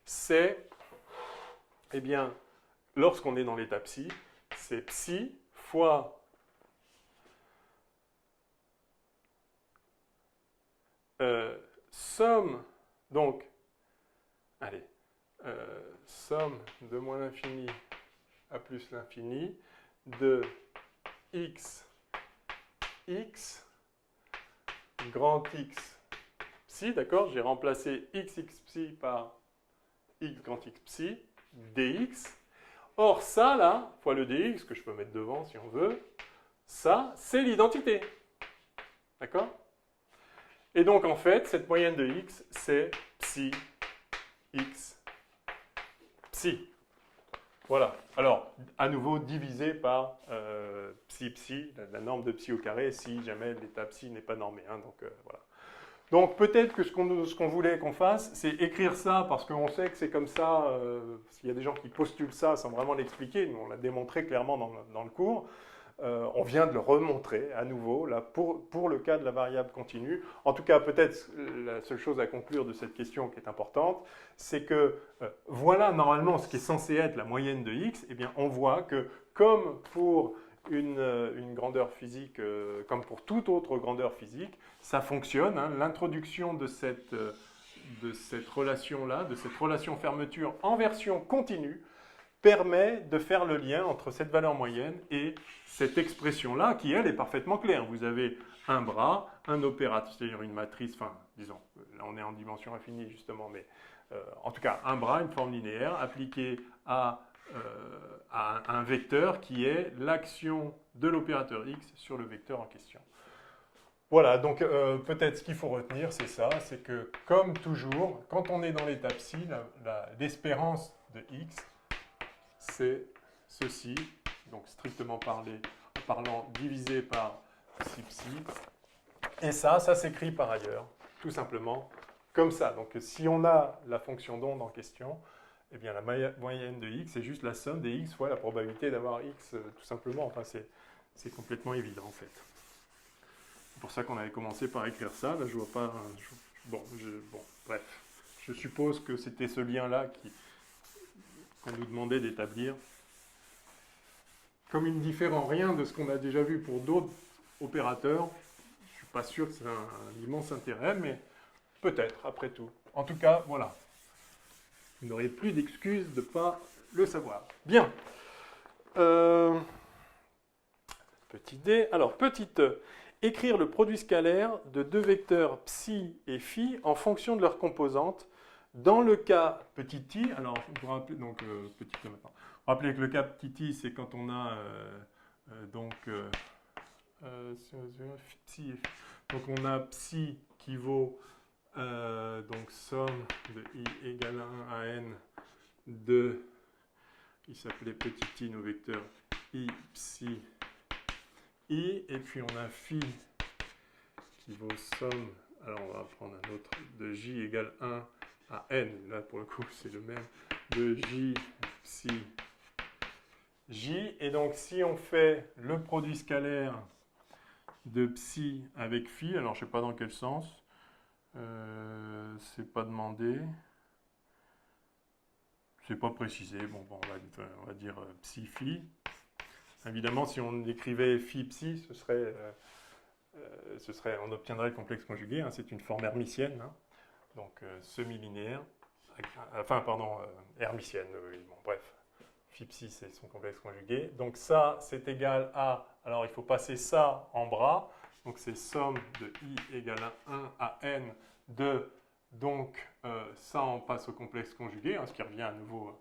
c'est, eh bien, lorsqu'on est dans l'état psi, c'est psi fois somme, donc, allez, somme de moins l'infini à plus l'infini de x grand X psi, d'accord? J'ai remplacé xx psi par x grand X psi dx. Or, ça, là, fois le dx, que je peux mettre devant si on veut, ça, c'est l'identité. D'accord? Et donc, en fait, cette moyenne de x, c'est psi x psi. Voilà. Alors, à nouveau, divisé par psi, la norme de psi au carré, si jamais l'état psi n'est pas normé. Hein, donc, voilà. Donc, peut-être que ce qu'on voulait qu'on fasse, c'est écrire ça, parce qu'on sait que c'est comme ça, s'il y a des gens qui postulent ça sans vraiment l'expliquer, nous on l'a démontré clairement dans le cours, On vient de le remontrer à nouveau là, pour le cas de la variable continue. En tout cas, peut-être la seule chose à conclure de cette question qui est importante, c'est que voilà normalement ce qui est censé être la moyenne de x. Eh bien, on voit que comme pour une grandeur physique, comme pour toute autre grandeur physique, ça fonctionne. Hein. L'introduction de cette relation-là, de cette relation fermeture en version continue, permet de faire le lien entre cette valeur moyenne et cette expression-là, qui, elle, est parfaitement claire. Vous avez un bras, un opérateur, c'est-à-dire une matrice, enfin, disons, là on est en dimension infinie, justement, mais en tout cas, un bras, une forme linéaire, appliquée à un vecteur qui est l'action de l'opérateur x sur le vecteur en question. Voilà, donc peut-être ce qu'il faut retenir, c'est ça, c'est que, comme toujours, quand on est dans l'étape psi, l'espérance de x, c'est ceci, donc strictement parlant, divisé par psi psi. Et ça s'écrit par ailleurs, tout simplement, comme ça. Donc si on a la fonction d'onde en question, eh bien la moyenne de x, c'est juste la somme des x fois la probabilité d'avoir x, tout simplement. Enfin, c'est complètement évident, en fait. C'est pour ça qu'on avait commencé par écrire ça. Là, je vois pas... Bon, bref. Je suppose que c'était ce lien-là qu'on nous demandait d'établir. Comme il ne diffère en rien de ce qu'on a déjà vu pour d'autres opérateurs, je ne suis pas sûr que c'est un immense intérêt, mais peut-être, après tout. En tout cas, voilà. Vous n'auriez plus d'excuses de ne pas le savoir. Bien. Petite D. Alors, petite E. Écrire le produit scalaire de deux vecteurs psi et phi en fonction de leurs composantes. Dans le cas petit i, alors vous vous rappelez, donc petit i maintenant. Rappelez que le cas petit i, c'est quand on a psi et phi. Donc on a psi qui vaut donc somme de i égale 1 à n de, il s'appelait petit i, nos vecteurs i psi i, et puis on a phi qui vaut somme, alors on va prendre un autre, de j égale 1 à n, là pour le coup c'est le même, de j psi j, et donc si on fait le produit scalaire de psi avec phi, alors je ne sais pas dans quel sens, c'est pas demandé, c'est pas précisé, bon on va dire psi phi. Évidemment si on écrivait phi psi, ce serait on obtiendrait le complexe conjugué, hein, c'est une forme hermitienne, hein. Donc semi-linéaire, enfin pardon, hermitienne, oui, bon, bref, phi psi c'est son complexe conjugué. Donc ça c'est égal à, alors il faut passer ça en bras, donc c'est somme de i égale à 1 à n de, donc ça on passe au complexe conjugué, hein, ce qui revient à nouveau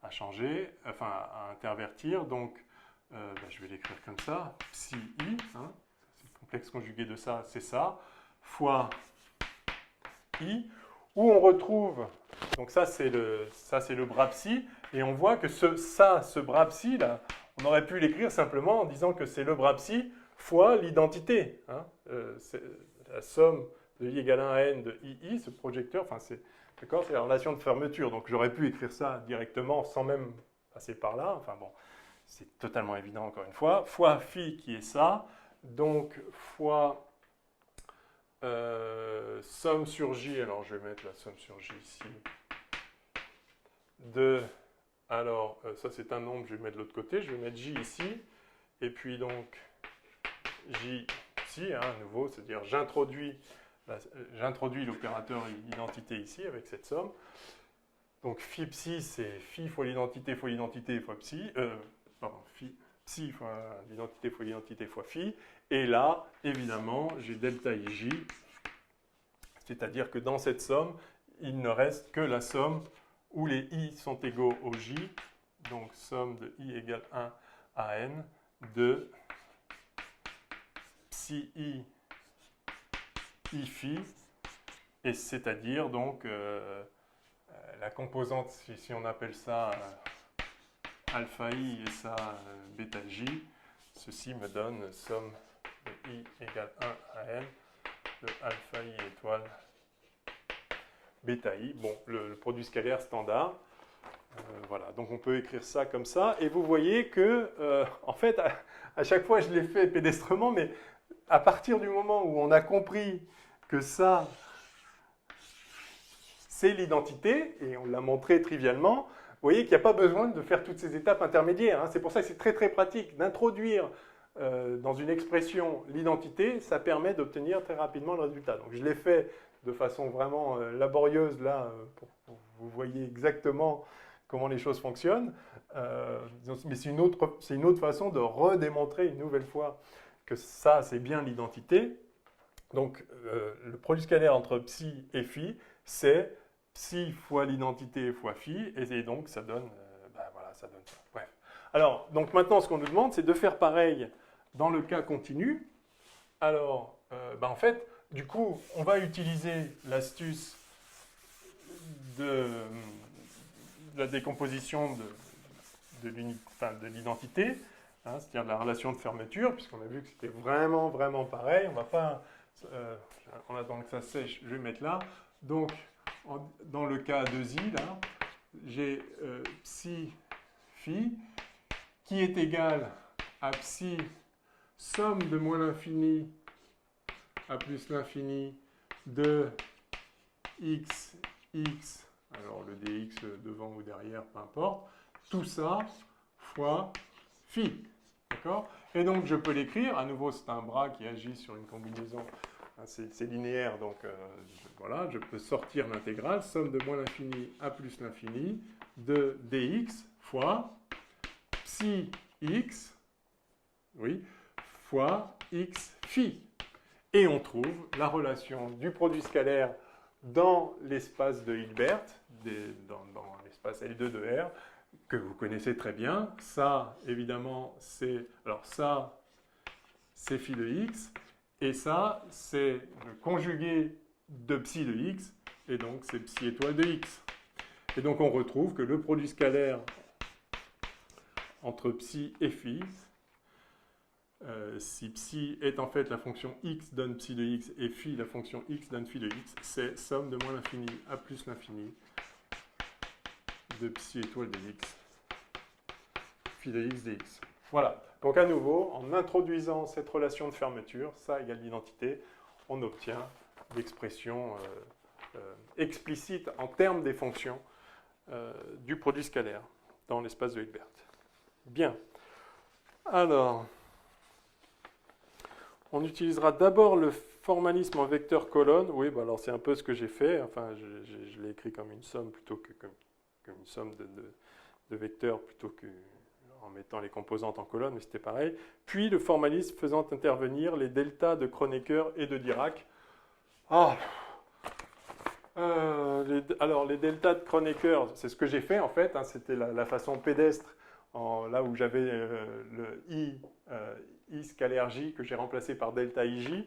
à changer, enfin à intervertir, donc je vais l'écrire comme ça, psi i, hein, c'est le complexe conjugué de ça, c'est ça, fois i, où on retrouve, donc ça c'est le bras psi, et on voit que ce bras psi là, on aurait pu l'écrire simplement en disant que c'est le bras psi fois l'identité, hein, c'est la somme de i égale 1 à n de ii, ce projecteur, enfin c'est la relation de fermeture, donc j'aurais pu écrire ça directement sans même passer par là, enfin bon, c'est totalement évident encore une fois, fois phi qui est ça, donc fois somme sur j, alors je vais mettre la somme sur j ici, de, alors ça c'est un nombre, je vais mettre de l'autre côté, je vais mettre j ici, et puis donc j psi, hein, à nouveau, c'est-à-dire j'introduis l'opérateur identité ici avec cette somme. Donc phi psi c'est phi fois l'identité fois psi, psi fois l'identité fois phi, et là évidemment j'ai delta ij, c'est-à-dire que dans cette somme il ne reste que la somme où les i sont égaux au j, donc somme de i égale 1 à n de psi i phi, et c'est-à-dire donc la composante, si on appelle ça alpha i et ça bêta j, ceci me donne somme de i égale 1 à n de alpha i étoile bêta i. Bon, le produit scalaire standard. Voilà, donc on peut écrire ça comme ça, et vous voyez que, en fait, à chaque fois je l'ai fait pédestrement, mais à partir du moment où on a compris que ça, c'est l'identité, et on l'a montré trivialement, vous voyez qu'il n'y a pas besoin de faire toutes ces étapes intermédiaires, hein. C'est pour ça que c'est très très pratique d'introduire dans une expression l'identité, ça permet d'obtenir très rapidement le résultat. Donc je l'ai fait de façon vraiment laborieuse là, pour que vous voyez exactement comment les choses fonctionnent, mais c'est une autre façon de redémontrer une nouvelle fois que ça, c'est bien l'identité. Donc, le produit scalaire entre psi et phi, c'est psi fois l'identité fois phi, et donc ça donne, voilà, ça donne ça. Bref. Alors, donc maintenant, ce qu'on nous demande, c'est de faire pareil dans le cas continu. Alors, en fait, du coup, on va utiliser l'astuce de la décomposition de l'identité, hein, c'est-à-dire de la relation de fermeture, puisqu'on a vu que c'était vraiment, vraiment pareil. On va pas, en attendant que ça sèche, je vais mettre là. Donc, dans le cas 2i, là, j'ai psi phi qui est égal à psi somme de moins l'infini à plus l'infini de x, alors le dx devant ou derrière, peu importe, tout ça fois phi. D'accord? Et donc je peux l'écrire, à nouveau c'est un bras qui agit sur une combinaison, c'est linéaire, donc voilà, je peux sortir l'intégrale, somme de moins l'infini à plus l'infini de dx fois psi x, oui, fois x phi. Et on trouve la relation du produit scalaire dans l'espace de Hilbert, dans l'espace L2 de R, que vous connaissez très bien. Ça, évidemment, c'est phi de x, et ça, c'est le conjugué de psi de x, et donc c'est psi étoile de x. Et donc on retrouve que le produit scalaire entre psi et phi, si psi est en fait la fonction x donne psi de x et phi la fonction x donne phi de x, c'est somme de moins l'infini à plus l'infini de psi étoile de x, phi de x dx. Voilà. Donc à nouveau, en introduisant cette relation de fermeture, ça égale l'identité, on obtient l'expression explicite en termes des fonctions du produit scalaire dans l'espace de Hilbert. Bien. Alors, on utilisera d'abord le formalisme en vecteur colonne. Oui, alors c'est un peu ce que j'ai fait. Enfin, je l'ai écrit comme une somme plutôt que comme une somme de vecteurs plutôt qu'en mettant les composantes en colonne, mais c'était pareil. Puis le formalisme faisant intervenir les deltas de Kronecker et de Dirac. Alors, les deltas de Kronecker, c'est ce que j'ai fait en fait. Hein, c'était la façon pédestre, là où j'avais le I scalaire J que j'ai remplacé par delta IJ.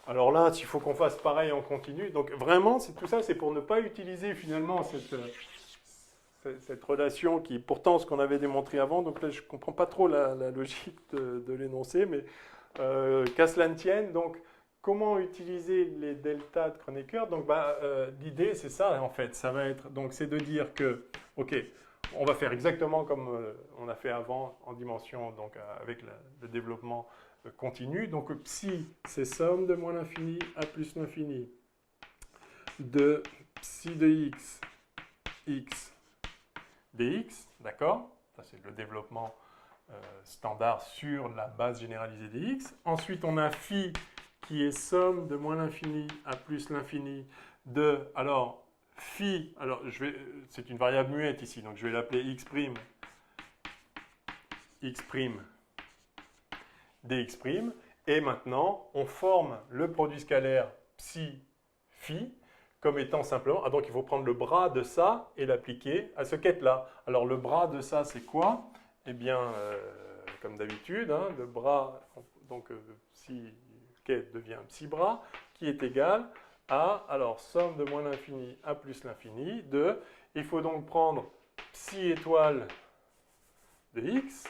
Alors là, s'il faut qu'on fasse pareil en continu. Donc vraiment, tout ça, c'est pour ne pas utiliser finalement cette relation qui est pourtant ce qu'on avait démontré avant. Donc là, je ne comprends pas trop la logique de l'énoncé, mais qu'à cela ne tienne, donc comment utiliser les deltas de Kronecker? Donc l'idée, c'est ça en fait. Ça va être, donc c'est de dire que, ok, on va faire exactement comme on a fait avant en dimension, donc avec le développement continu. Donc psi, c'est somme de moins l'infini à plus l'infini de psi de x, x dx, d'accord? Ça c'est le développement standard sur la base généralisée des x. Ensuite on a phi qui est somme de moins l'infini à plus l'infini de, alors phi, alors c'est une variable muette ici, donc je vais l'appeler x', dx', et maintenant on forme le produit scalaire psi phi comme étant simplement, donc il faut prendre le bras de ça et l'appliquer à ce ket-là. Alors le bras de ça c'est quoi? Eh bien, comme d'habitude, hein, le bras, donc psi ket devient psi bras, qui est égal à, alors, somme de moins l'infini à plus l'infini de, il faut donc prendre psi étoile de x,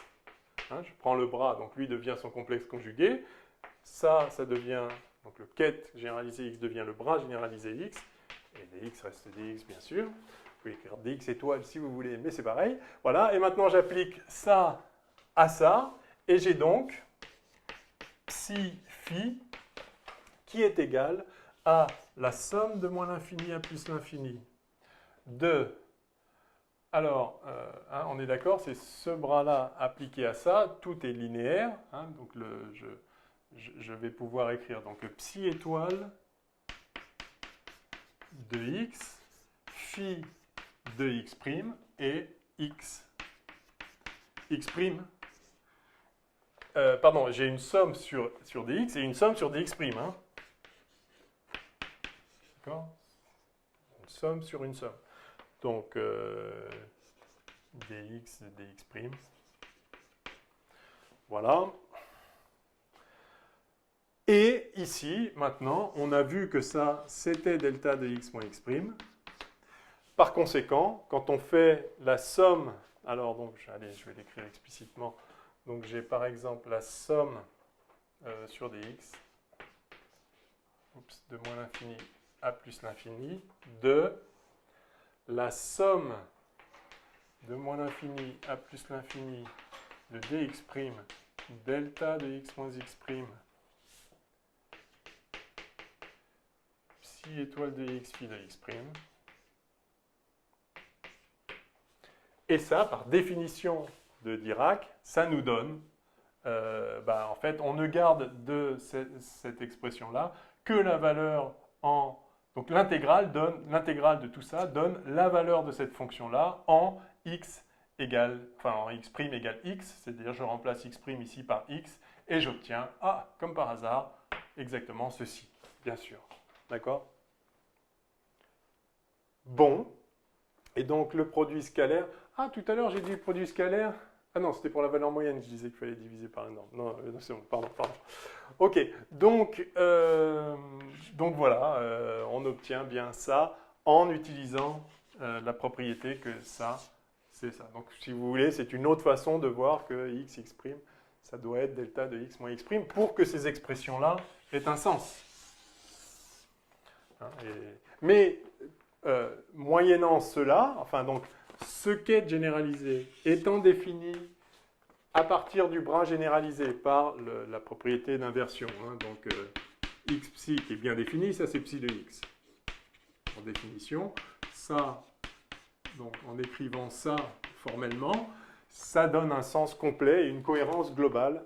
hein, je prends le bras, donc lui devient son complexe conjugué, ça devient, donc le ket généralisé x devient le bras généralisé x, et dx reste dx bien sûr, pouvez écrire dx étoile si vous voulez, mais c'est pareil. Voilà, et maintenant j'applique ça à ça, et j'ai donc psi phi qui est égal à la somme de moins l'infini à plus l'infini de... Alors, hein, on est d'accord, c'est ce bras-là appliqué à ça, tout est linéaire, hein, donc je vais pouvoir écrire donc psi étoile de x, phi de x' et x prime. Pardon, j'ai une somme sur dx et une somme sur dx'. Hein. D'accord? Une somme sur une somme. Donc, dx, dx'. Voilà. Et ici, maintenant, on a vu que ça, c'était delta de x moins x'. Par conséquent, quand on fait la somme, alors donc, allez, je vais l'écrire explicitement. Donc, j'ai par exemple la somme sur dx, de moins l'infini à plus l'infini, de la somme de moins l'infini à plus l'infini de dx' delta de x moins x', psi étoile de x phi de x'. Et ça, par définition de Dirac, ça nous donne, en fait, on ne garde de cette expression-là que la valeur en... Donc l'intégrale de tout ça donne la valeur de cette fonction-là en x égale, enfin en x' égale x, c'est-à-dire je remplace x' ici par x, et j'obtiens, comme par hasard, exactement ceci, bien sûr. D'accord? Bon. Et donc le produit scalaire... Ah, tout à l'heure j'ai dit produit scalaire. Ah non, c'était pour la valeur moyenne, je disais qu'il fallait diviser par une norme. Non, c'est bon, pardon. Ok, donc voilà, on obtient bien ça en utilisant la propriété que ça, c'est ça. Donc si vous voulez, c'est une autre façon de voir que x, x', ça doit être delta de x moins x' pour que ces expressions-là aient un sens. Hein, mais moyennant cela, enfin donc, ce quête généralisé étant défini à partir du bras généralisé par la propriété d'inversion, hein, donc x psi qui est bien défini, ça c'est psi de x. En définition, ça, donc en écrivant ça formellement, ça donne un sens complet et une cohérence globale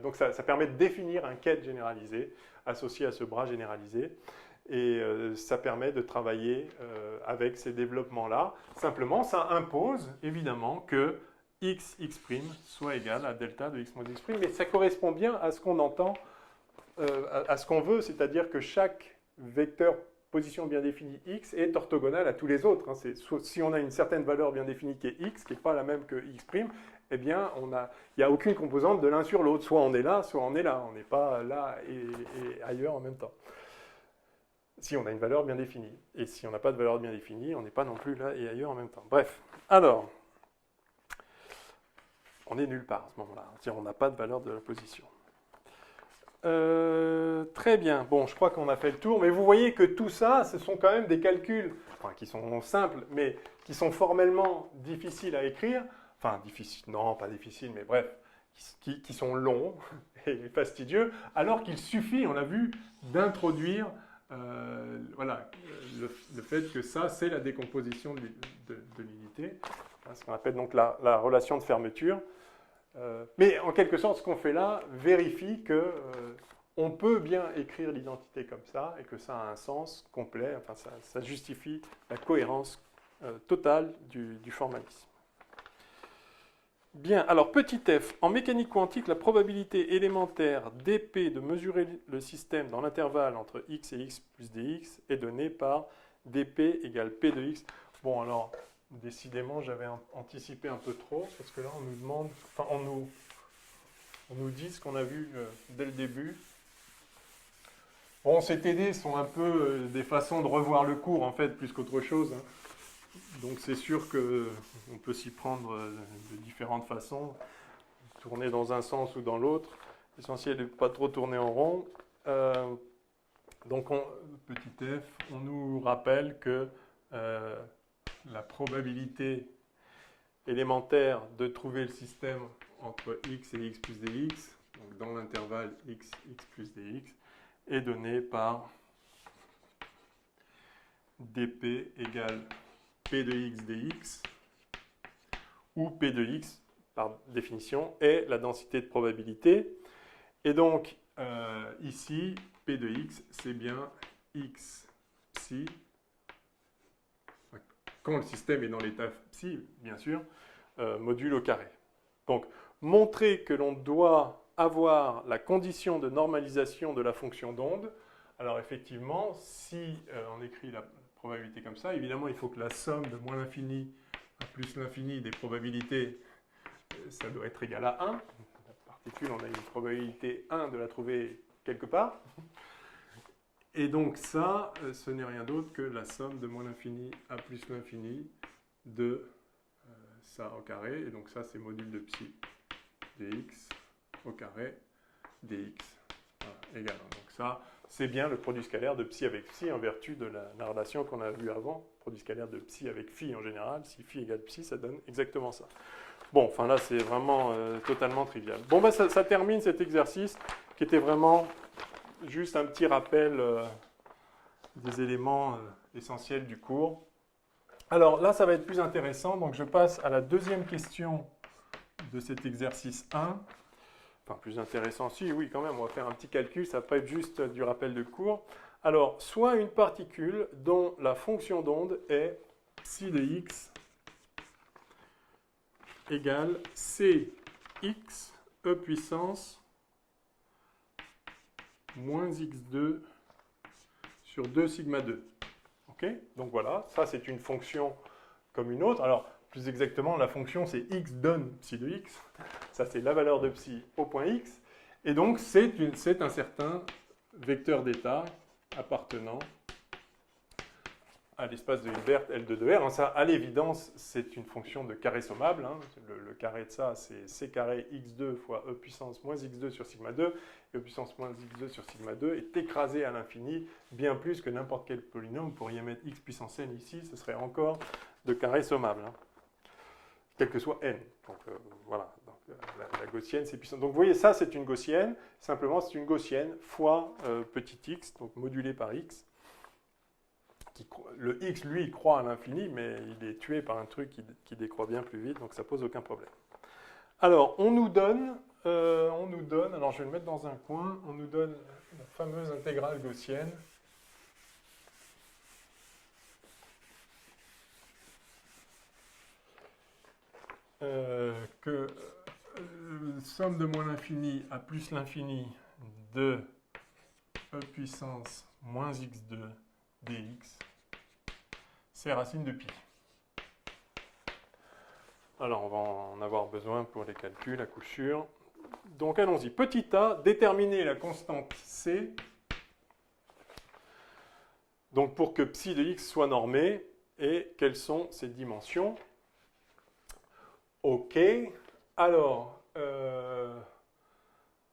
donc ça permet de définir un quête généralisé associé à ce bras généralisé. Et ça permet de travailler avec ces développements-là. Simplement, ça impose évidemment que x soit égal à delta de x moins x'. Mais ça correspond bien à ce qu'on entend, à ce qu'on veut, c'est-à-dire que chaque vecteur position bien définie x est orthogonal à tous les autres. Hein. Si on a une certaine valeur bien définie qui est x, qui n'est pas la même que x', eh bien, il n'y a aucune composante de l'un sur l'autre. Soit on est là, soit on est là. On n'est pas là et ailleurs en même temps. Si on a une valeur bien définie. Et si on n'a pas de valeur bien définie, on n'est pas non plus là et ailleurs en même temps. Bref, alors, on est nulle part à ce moment-là. C'est-à-dire on n'a pas de valeur de la position. Très bien. Bon, je crois qu'on a fait le tour. Mais vous voyez que tout ça, ce sont quand même des calculs qui sont simples, mais qui sont formellement difficiles à écrire. Enfin, difficiles, non, pas difficiles, mais bref, qui sont longs et fastidieux, alors qu'il suffit, on l'a vu, d'introduire voilà, le fait que ça, c'est la décomposition de l'unité, ce qu'on appelle donc la relation de fermeture. Mais en quelque sorte, ce qu'on fait là vérifie qu'on peut bien écrire l'identité comme ça et que ça a un sens complet, enfin ça justifie la cohérence totale du formalisme. Bien, alors petit f, en mécanique quantique, la probabilité élémentaire dp de mesurer le système dans l'intervalle entre x et x plus dx est donnée par dp égale p de x. Bon, alors, décidément, j'avais anticipé un peu trop, parce que là, on nous demande, enfin, on nous dit ce qu'on a vu dès le début. Bon, ces TD sont un peu des façons de revoir le cours, en fait, plus qu'autre chose, hein. Donc c'est sûr qu'on peut s'y prendre de différentes façons, tourner dans un sens ou dans l'autre. L'essentiel n'est de ne pas trop tourner en rond. Donc petit f, on nous rappelle que la probabilité élémentaire de trouver le système entre x et x plus dx, donc dans l'intervalle x, x plus dx, est donnée par dp égale p de x dx, où p de x, par définition, est la densité de probabilité. Et donc, ici, p de x, c'est bien x psi, quand le système est dans l'état psi, bien sûr, module au carré. Donc, montrer que l'on doit avoir la condition de normalisation de la fonction d'onde. Alors, effectivement, si on écrit la probabilité comme ça, évidemment, il faut que la somme de moins l'infini à plus l'infini des probabilités, ça doit être égal à 1. La particule, on a une probabilité 1 de la trouver quelque part. Et donc ça, ce n'est rien d'autre que la somme de moins l'infini à plus l'infini de ça au carré. Et donc ça, c'est module de psi dx au carré dx. Voilà, égal. Donc ça, c'est bien le produit scalaire de psi avec psi en vertu de la relation qu'on a vue avant. Produit scalaire de psi avec phi en général. Si phi égale psi, ça donne exactement ça. Bon, enfin là, c'est vraiment totalement trivial. Bon, ben, ça termine cet exercice qui était vraiment juste un petit rappel des éléments essentiels du cours. Alors là, ça va être plus intéressant. Donc je passe à la deuxième question de cet exercice 1. Enfin, plus intéressant, si, oui, quand même, on va faire un petit calcul. Ça ne va pas être juste du rappel de cours. Alors, soit une particule dont la fonction d'onde est psi de x égale cx e puissance moins x2 sur 2 sigma 2. Okay, donc voilà, ça c'est une fonction comme une autre. Alors, plus exactement, la fonction c'est x donne psi de x. Ça c'est la valeur de psi au point x. Et donc c'est un certain vecteur d'état appartenant à l'espace de Hilbert L2 de R. Alors ça, à l'évidence, c'est une fonction de carré sommable. Hein. Le carré de ça, c'est c carré x2 fois e puissance moins x2 sur sigma 2. Et e puissance moins x2 sur sigma 2 est écrasé à l'infini, bien plus que n'importe quel polynôme. Vous pourriez mettre x puissance n ici, ce serait encore de carré sommable, hein, quel que soit n. Donc voilà, donc, la gaussienne, c'est puissance. Donc vous voyez, ça c'est une gaussienne. Simplement, c'est une gaussienne fois petit x, donc modulé par x. Le x, lui, croît à l'infini, mais il est tué par un truc qui décroît bien plus vite, donc ça pose aucun problème. Alors, on nous donne, alors je vais le mettre dans un coin, on nous donne la fameuse intégrale gaussienne. Que somme de moins l'infini à plus l'infini de e puissance moins x2 dx, c'est racine de pi. Alors, on va en avoir besoin pour les calculs à coup sûr. Donc, allons-y. Petit a, déterminer la constante c. Donc, pour que psi de x soit normé. Et quelles sont ses dimensions? OK. Alors,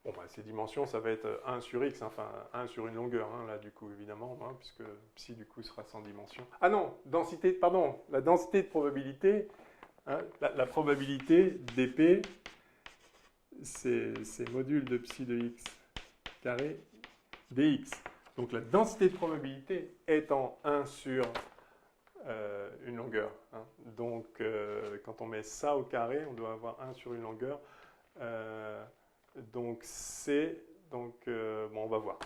bon, bah, ces dimensions, ça va être 1 sur x, enfin 1 sur une longueur, hein, là, du coup, évidemment, hein, puisque psi, du coup, sera sans dimension. Ah non, la densité de probabilité, hein, la probabilité dp, c'est module de psi de x carré dx. Donc, la densité de probabilité étant 1 sur une longueur. Hein. Donc, quand on met ça au carré, on doit avoir 1 sur une longueur. Donc, c'est... Donc, bon, on va voir.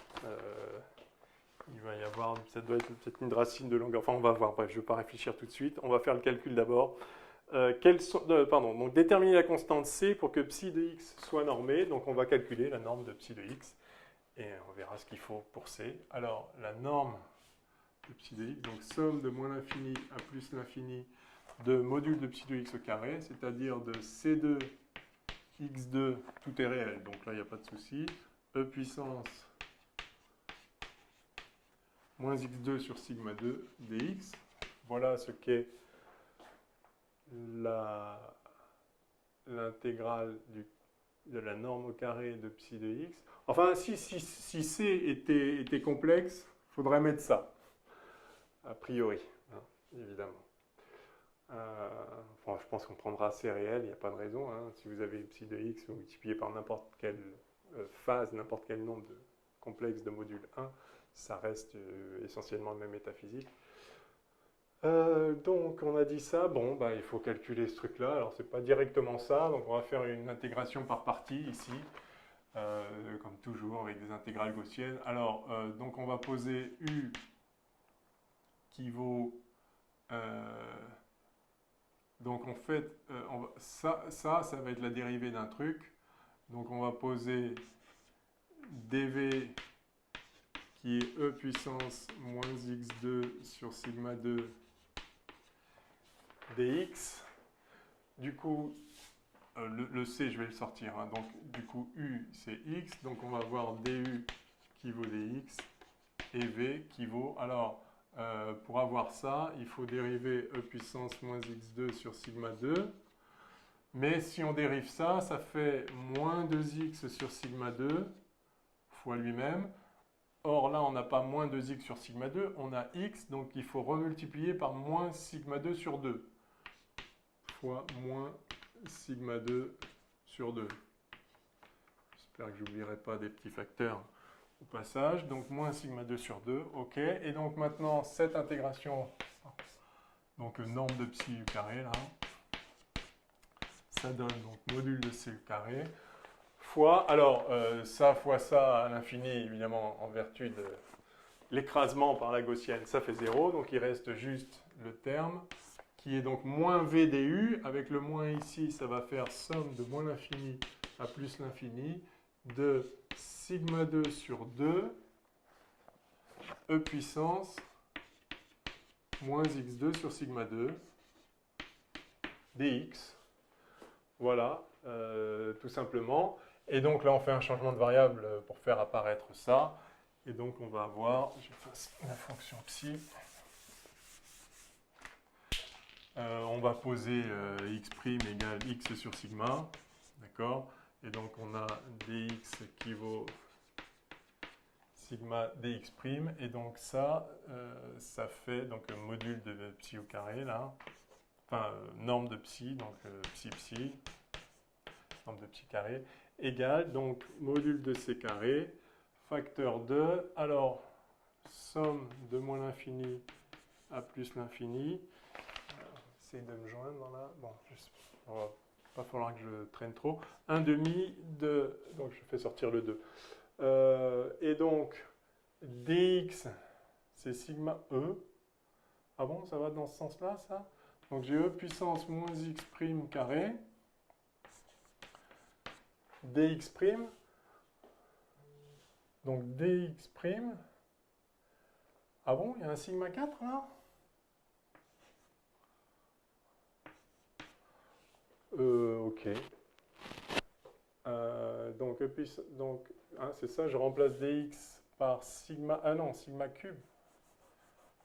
Il va y avoir... Ça doit être peut-être une racine de longueur. Enfin, on va voir. Bref, je ne vais pas réfléchir tout de suite. On va faire le calcul d'abord. Donc, déterminer la constante C pour que psi de x soit normé. Donc, on va calculer la norme de psi de x. Et on verra ce qu'il faut pour C. Alors, la norme de psi de x, donc somme de moins l'infini à plus l'infini de module de psi de x au carré, c'est-à-dire de C2 x2, tout est réel, donc là il n'y a pas de souci, e puissance moins x2 sur sigma 2 dx. Voilà ce qu'est l'intégrale de la norme au carré de psi de x. Enfin, si C était complexe, il faudrait mettre ça, a priori, hein, évidemment. Enfin, je pense qu'on prendra C réel, il n'y a pas de raison. Hein. Si vous avez psi de x, vous multipliez par n'importe quelle phase, n'importe quel nombre de complexe de module 1, ça reste essentiellement le même état physique. Donc on a dit ça, bon, bah, il faut calculer ce truc-là. Alors c'est pas directement ça, donc on va faire une intégration par partie ici, comme toujours avec des intégrales gaussiennes. Alors donc on va poser U qui vaut... donc en fait, ça va être la dérivée d'un truc. Donc on va poser dv qui est E puissance moins x2 sur sigma 2 dx. Du coup, le C, je vais le sortir. Hein. Donc, du coup, U, c'est x. Donc, on va avoir du qui vaut dx et V qui vaut... Alors, pour avoir ça, il faut dériver E puissance moins x2 sur sigma 2. Mais si on dérive ça, ça fait moins 2x sur sigma 2 fois lui-même. Or, là, on n'a pas moins 2x sur sigma 2, on a x. Donc, il faut remultiplier par moins sigma 2 sur 2. Fois moins sigma 2 sur 2. J'espère que je n'oublierai pas des petits facteurs au passage. Donc moins sigma 2 sur 2, ok. Et donc maintenant, cette intégration, donc norme de psi u carré, là, ça donne donc module de c u carré, fois, alors ça fois ça à l'infini, évidemment, en vertu de l'écrasement par la gaussienne, ça fait 0, donc il reste juste le terme, qui est donc moins v du, avec le moins ici, ça va faire somme de moins l'infini à plus l'infini, de sigma 2 sur 2, e puissance, moins x2 sur sigma 2, dx. Voilà, tout simplement. Et donc là, on fait un changement de variable pour faire apparaître ça. Et donc, on va avoir, je fasse la fonction psi. On va poser x' égale x sur sigma, d'accord? Et donc on a dx qui vaut sigma dx', et donc ça, ça fait donc un module de psi au carré, là, enfin norme de psi, donc psi, norme de psi carré, égale donc module de c carré, facteur de, alors somme de moins l'infini à plus l'infini. Essaye de me joindre là. Bon, on va pas falloir que je traîne trop. 1 demi de... Donc je fais sortir le 2. Et donc, dx, c'est sigma e. Ah bon, ça va dans ce sens-là, ça? Donc j'ai e puissance moins x' carré. Dx'. Donc dx'. Ah bon, il y a un sigma 4 là? Ok. Donc hein, c'est ça, je remplace dx par sigma... Ah non, sigma cube.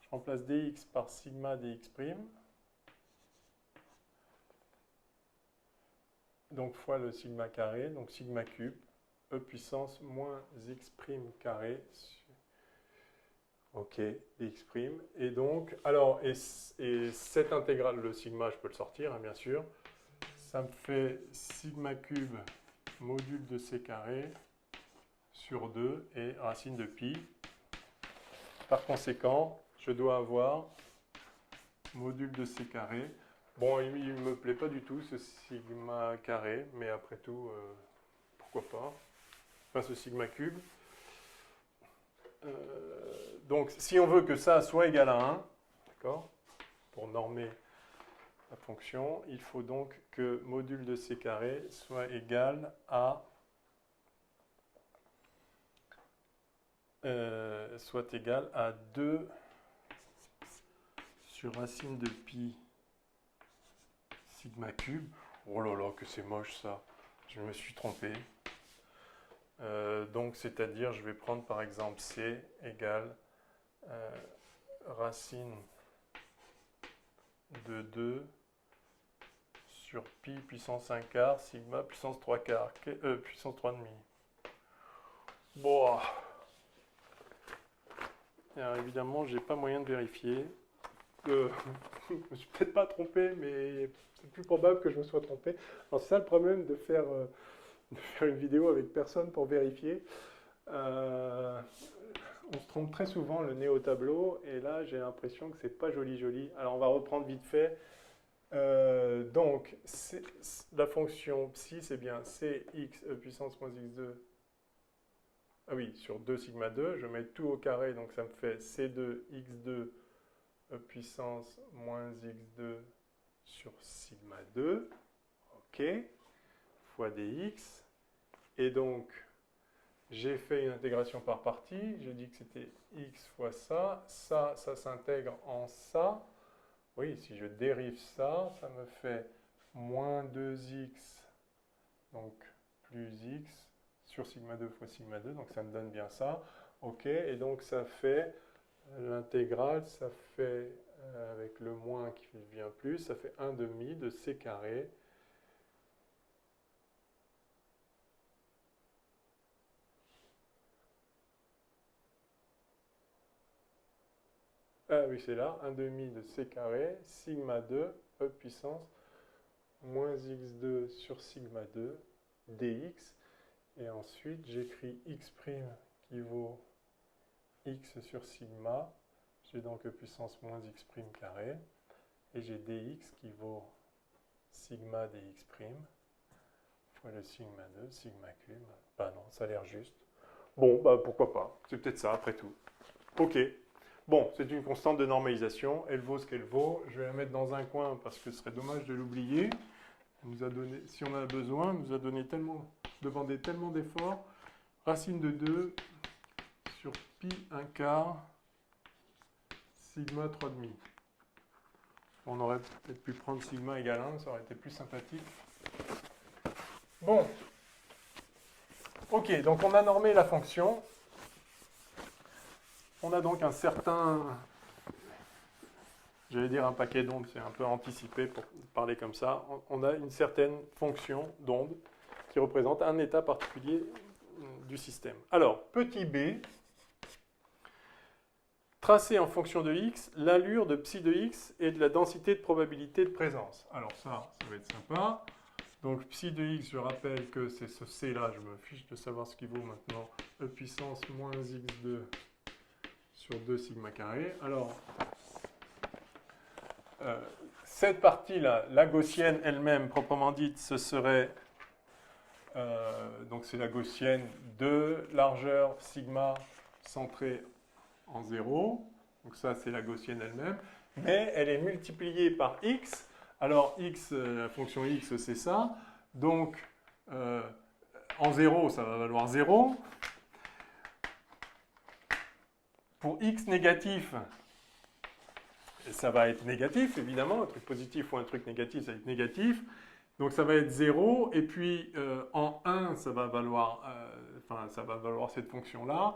Je remplace dx par sigma dx'. Donc fois le sigma carré, donc sigma cube, e puissance moins x' carré. Ok, dx'. Et donc, alors, et cette intégrale, le sigma, je peux le sortir, hein, bien sûr. Ça me fait sigma cube module de c carré sur 2 et racine de pi. Par conséquent, je dois avoir module de c carré. Bon, il ne me plaît pas du tout ce sigma carré, mais après tout, pourquoi pas. Enfin, ce sigma cube. Donc, si on veut que ça soit égal à 1, d'accord, pour normer la fonction, il faut donc que module de c carré soit égal à soit égal à 2 sur racine de pi sigma cube. Oh là là, que c'est moche ça. Je me suis trompé. Donc, c'est-à-dire, je vais prendre par exemple c égale racine de 2 sur pi puissance 1 quart sigma puissance 3 quarts, puissance 3 demi. Bon. Alors évidemment, j'ai pas moyen de vérifier. je me suis peut-être pas trompé, mais c'est plus probable que je me sois trompé. Alors c'est ça le problème de faire une vidéo avec personne pour vérifier. On se trompe très souvent le nez au tableau, et là j'ai l'impression que c'est pas joli joli. Alors on va reprendre vite fait. Donc la fonction psi, c'est bien cx puissance moins x2. Ah oui, sur 2 sigma 2, je mets tout au carré, donc ça me fait c2 x2 puissance moins x2 sur sigma 2, ok, fois dx. Et donc, j'ai fait une intégration par partie, j'ai dit que c'était x fois ça, ça s'intègre en ça. Oui, si je dérive ça, ça me fait moins 2x, donc plus x, sur sigma 2 fois sigma 2, donc ça me donne bien ça. Ok, et donc ça fait l'intégrale, ça fait, avec le moins qui devient plus, ça fait 1 demi de c carré. Ah oui, c'est là, 1 demi de c carré, sigma 2, e puissance, moins x2 sur sigma 2, dx. Et ensuite, j'écris x' qui vaut x sur sigma. J'ai donc e puissance moins x' carré. Et j'ai dx qui vaut sigma dx' fois le sigma 2, sigma cube. Bah non, ça a l'air juste. Bon, bah pourquoi pas. C'est peut-être ça après tout. Ok. Bon, c'est une constante de normalisation. Elle vaut ce qu'elle vaut. Je vais la mettre dans un coin parce que ce serait dommage de l'oublier. Elle nous a donné, si on a besoin, elle nous a donné tellement, demandé tellement d'efforts. Racine de 2 sur pi 1 quart sigma 3 demi. On aurait peut-être pu prendre sigma égale 1, ça aurait été plus sympathique. Bon. Ok, donc on a normé la fonction. On a donc un certain, j'allais dire un paquet d'ondes, c'est un peu anticipé pour parler comme ça. On a une certaine fonction d'onde qui représente un état particulier du système. Alors, petit b, tracer en fonction de x l'allure de psi de x et de la densité de probabilité de présence. Alors ça va être sympa. Donc psi de x, je rappelle que c'est ce c là, je me fiche de savoir ce qu'il vaut maintenant, e puissance moins x2 sur 2 sigma carré. Alors, cette partie-là, la gaussienne elle-même, proprement dite, ce serait, donc c'est la gaussienne de largeur sigma centrée en 0. Donc ça, c'est la gaussienne elle-même. Mais elle est multipliée par x. Alors, x, la fonction x, c'est ça. Donc, en 0, ça va valoir 0. Pour x négatif, ça va être négatif, évidemment. Un truc positif ou un truc négatif, ça va être négatif. Donc ça va être 0. Et puis en 1, ça va valoir cette fonction-là.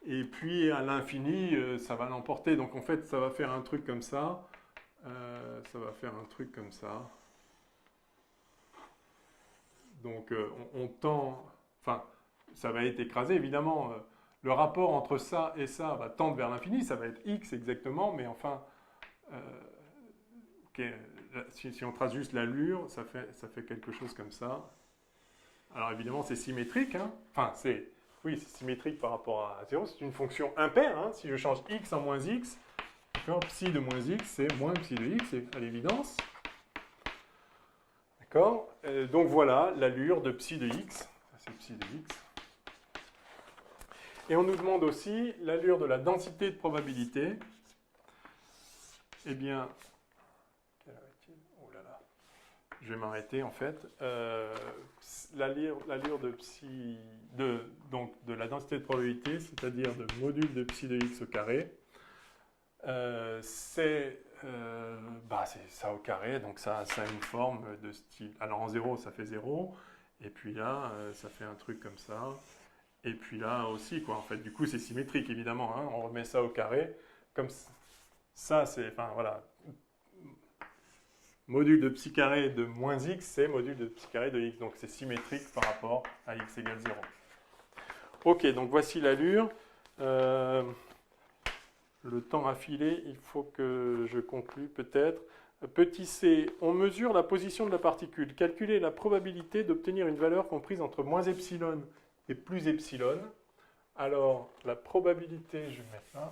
Et puis à l'infini, ça va l'emporter. Donc en fait, ça va faire un truc comme ça. Ça va faire un truc comme ça. Donc on tend... Enfin, ça va être écrasé, évidemment. Le rapport entre ça et ça va tendre vers l'infini. Ça va être x exactement, mais enfin... okay, si on trace juste l'allure, ça fait quelque chose comme ça. Alors évidemment, c'est symétrique. Hein. Enfin, oui, c'est symétrique par rapport à 0. C'est une fonction impaire. Hein. Si je change x en moins x, psi de moins x, c'est moins psi de x, c'est à l'évidence. D'accord. Donc voilà l'allure de psi de x. Ça, c'est psi de x. Et on nous demande aussi l'allure de la densité de probabilité. Eh bien, oh là là, je vais m'arrêter en fait. L'allure de psi donc de la densité de probabilité, c'est-à-dire de module de psi de x au carré, c'est ça au carré, donc ça a une forme de style. Alors en 0, ça fait 0, et puis là, ça fait un truc comme ça, et puis là aussi, quoi. En fait, du coup, c'est symétrique, évidemment. Hein, on remet ça au carré, comme ça, c'est, enfin voilà. Module de psi carré de moins x, c'est module de psi carré de x. Donc c'est symétrique par rapport à x égale 0. Ok, donc voici l'allure. le temps a filé, il faut que je conclue peut-être. Petit c, on mesure la position de la particule. Calculer la probabilité d'obtenir une valeur comprise entre moins epsilon et plus epsilon. Alors, la probabilité, je vais mettre là.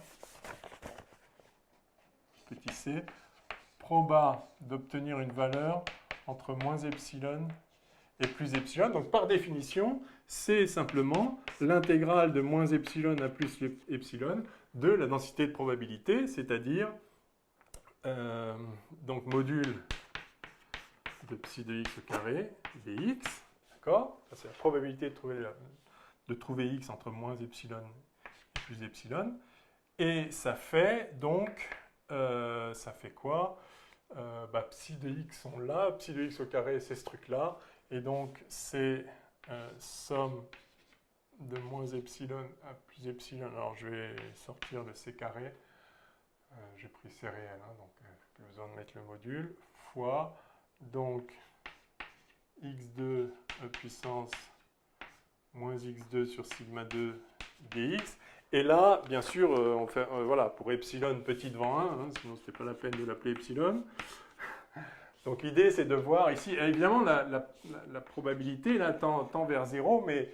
Petit c, proba d'obtenir une valeur entre moins epsilon et plus epsilon. Donc, par définition, c'est simplement l'intégrale de moins epsilon à plus epsilon de la densité de probabilité, c'est-à-dire donc module de psi de x au carré dx, d'accord? Ça, c'est la probabilité de trouver x entre moins epsilon et plus epsilon. Et ça fait donc, ça fait quoi? Psi de x, on l'a, psi de x au carré, c'est ce truc-là. Et donc, c'est somme de moins epsilon à plus epsilon. Alors, je vais sortir le c carré. J'ai pris c réel, hein, donc plus besoin de mettre le module, fois, donc, x2 puissance moins x2 sur sigma 2 dx. Et là, bien sûr, on fait, voilà, pour epsilon petit devant 1, hein, sinon ce n'était pas la peine de l'appeler epsilon. Donc l'idée, c'est de voir ici, évidemment, la probabilité là, tend vers 0, mais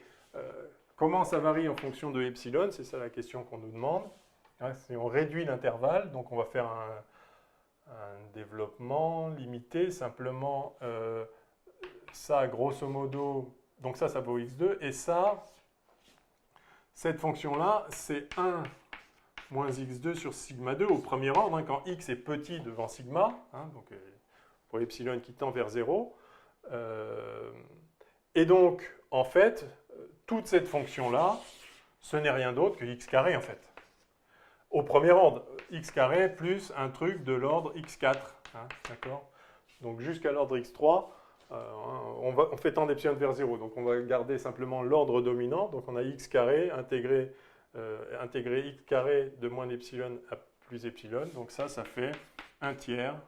comment ça varie en fonction de epsilon, c'est ça la question qu'on nous demande. Hein, si on réduit l'intervalle, donc on va faire un développement limité, simplement ça, grosso modo, donc ça vaut x2, et ça, cette fonction-là, c'est 1 moins x2 sur sigma 2 au premier ordre, hein, quand x est petit devant sigma, hein, donc pour epsilon qui tend vers 0. Et donc, en fait, toute cette fonction-là, ce n'est rien d'autre que x carré, en fait. Au premier ordre, x carré plus un truc de l'ordre x4, hein, d'accord? Donc jusqu'à l'ordre x3, on fait tendre epsilon vers 0, donc on va garder simplement l'ordre dominant, donc on a x carré intégré x carré de moins epsilon à plus epsilon, donc ça fait 1 tiers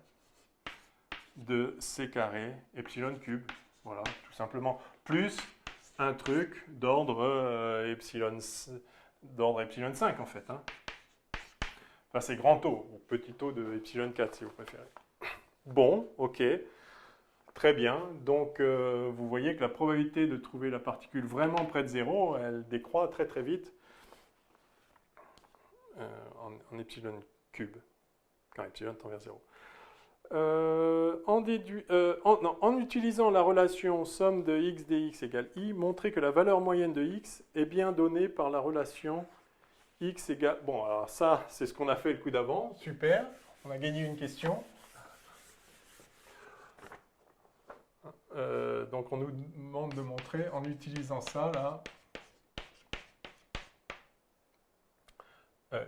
de c carré epsilon cube, voilà, tout simplement, plus un truc d'ordre epsilon 5 en fait, hein. Enfin, c'est grand O, ou petit O de epsilon 4 si vous préférez. Bon, ok, très bien. Donc, vous voyez que la probabilité de trouver la particule vraiment près de 0, elle décroît très très vite en epsilon cube, quand epsilon tend vers 0. En utilisant la relation somme de x dx égale i, montrez que la valeur moyenne de x est bien donnée par la relation x égale... Bon, alors ça, c'est ce qu'on a fait le coup d'avant. Super, on a gagné une question. Donc on nous demande de montrer, en utilisant ça, là,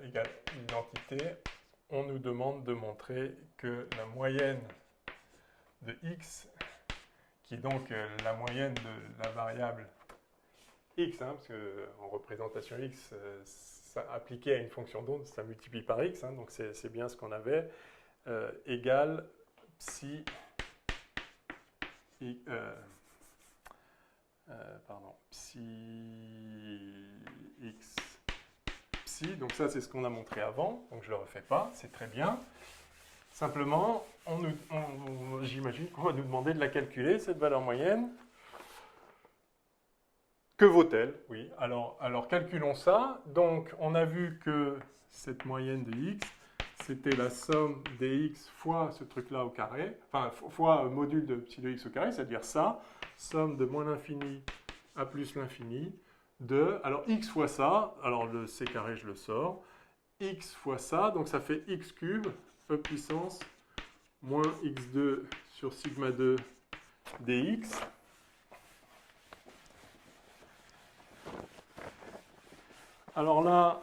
égale l'identité, on nous demande de montrer que la moyenne de x, qui est donc la moyenne de la variable x, hein, parce qu'en représentation x, ça, appliqué à une fonction d'onde, ça multiplie par x, hein, donc c'est bien ce qu'on avait, égale psi, psi x psi, donc ça c'est ce qu'on a montré avant, donc je ne le refais pas, c'est très bien. Simplement, j'imagine qu'on va nous demander de la calculer, cette valeur moyenne. Que vaut-elle? Oui, alors calculons ça. Donc, on a vu que cette moyenne de x, c'était la somme des x fois ce truc-là au carré, enfin, fois module de psi de x au carré, c'est-à-dire ça, somme de moins l'infini à plus l'infini, de, alors x fois ça, alors le c carré, je le sors, x fois ça, donc ça fait x cube, e puissance, moins x2 sur sigma 2 dx. Alors là,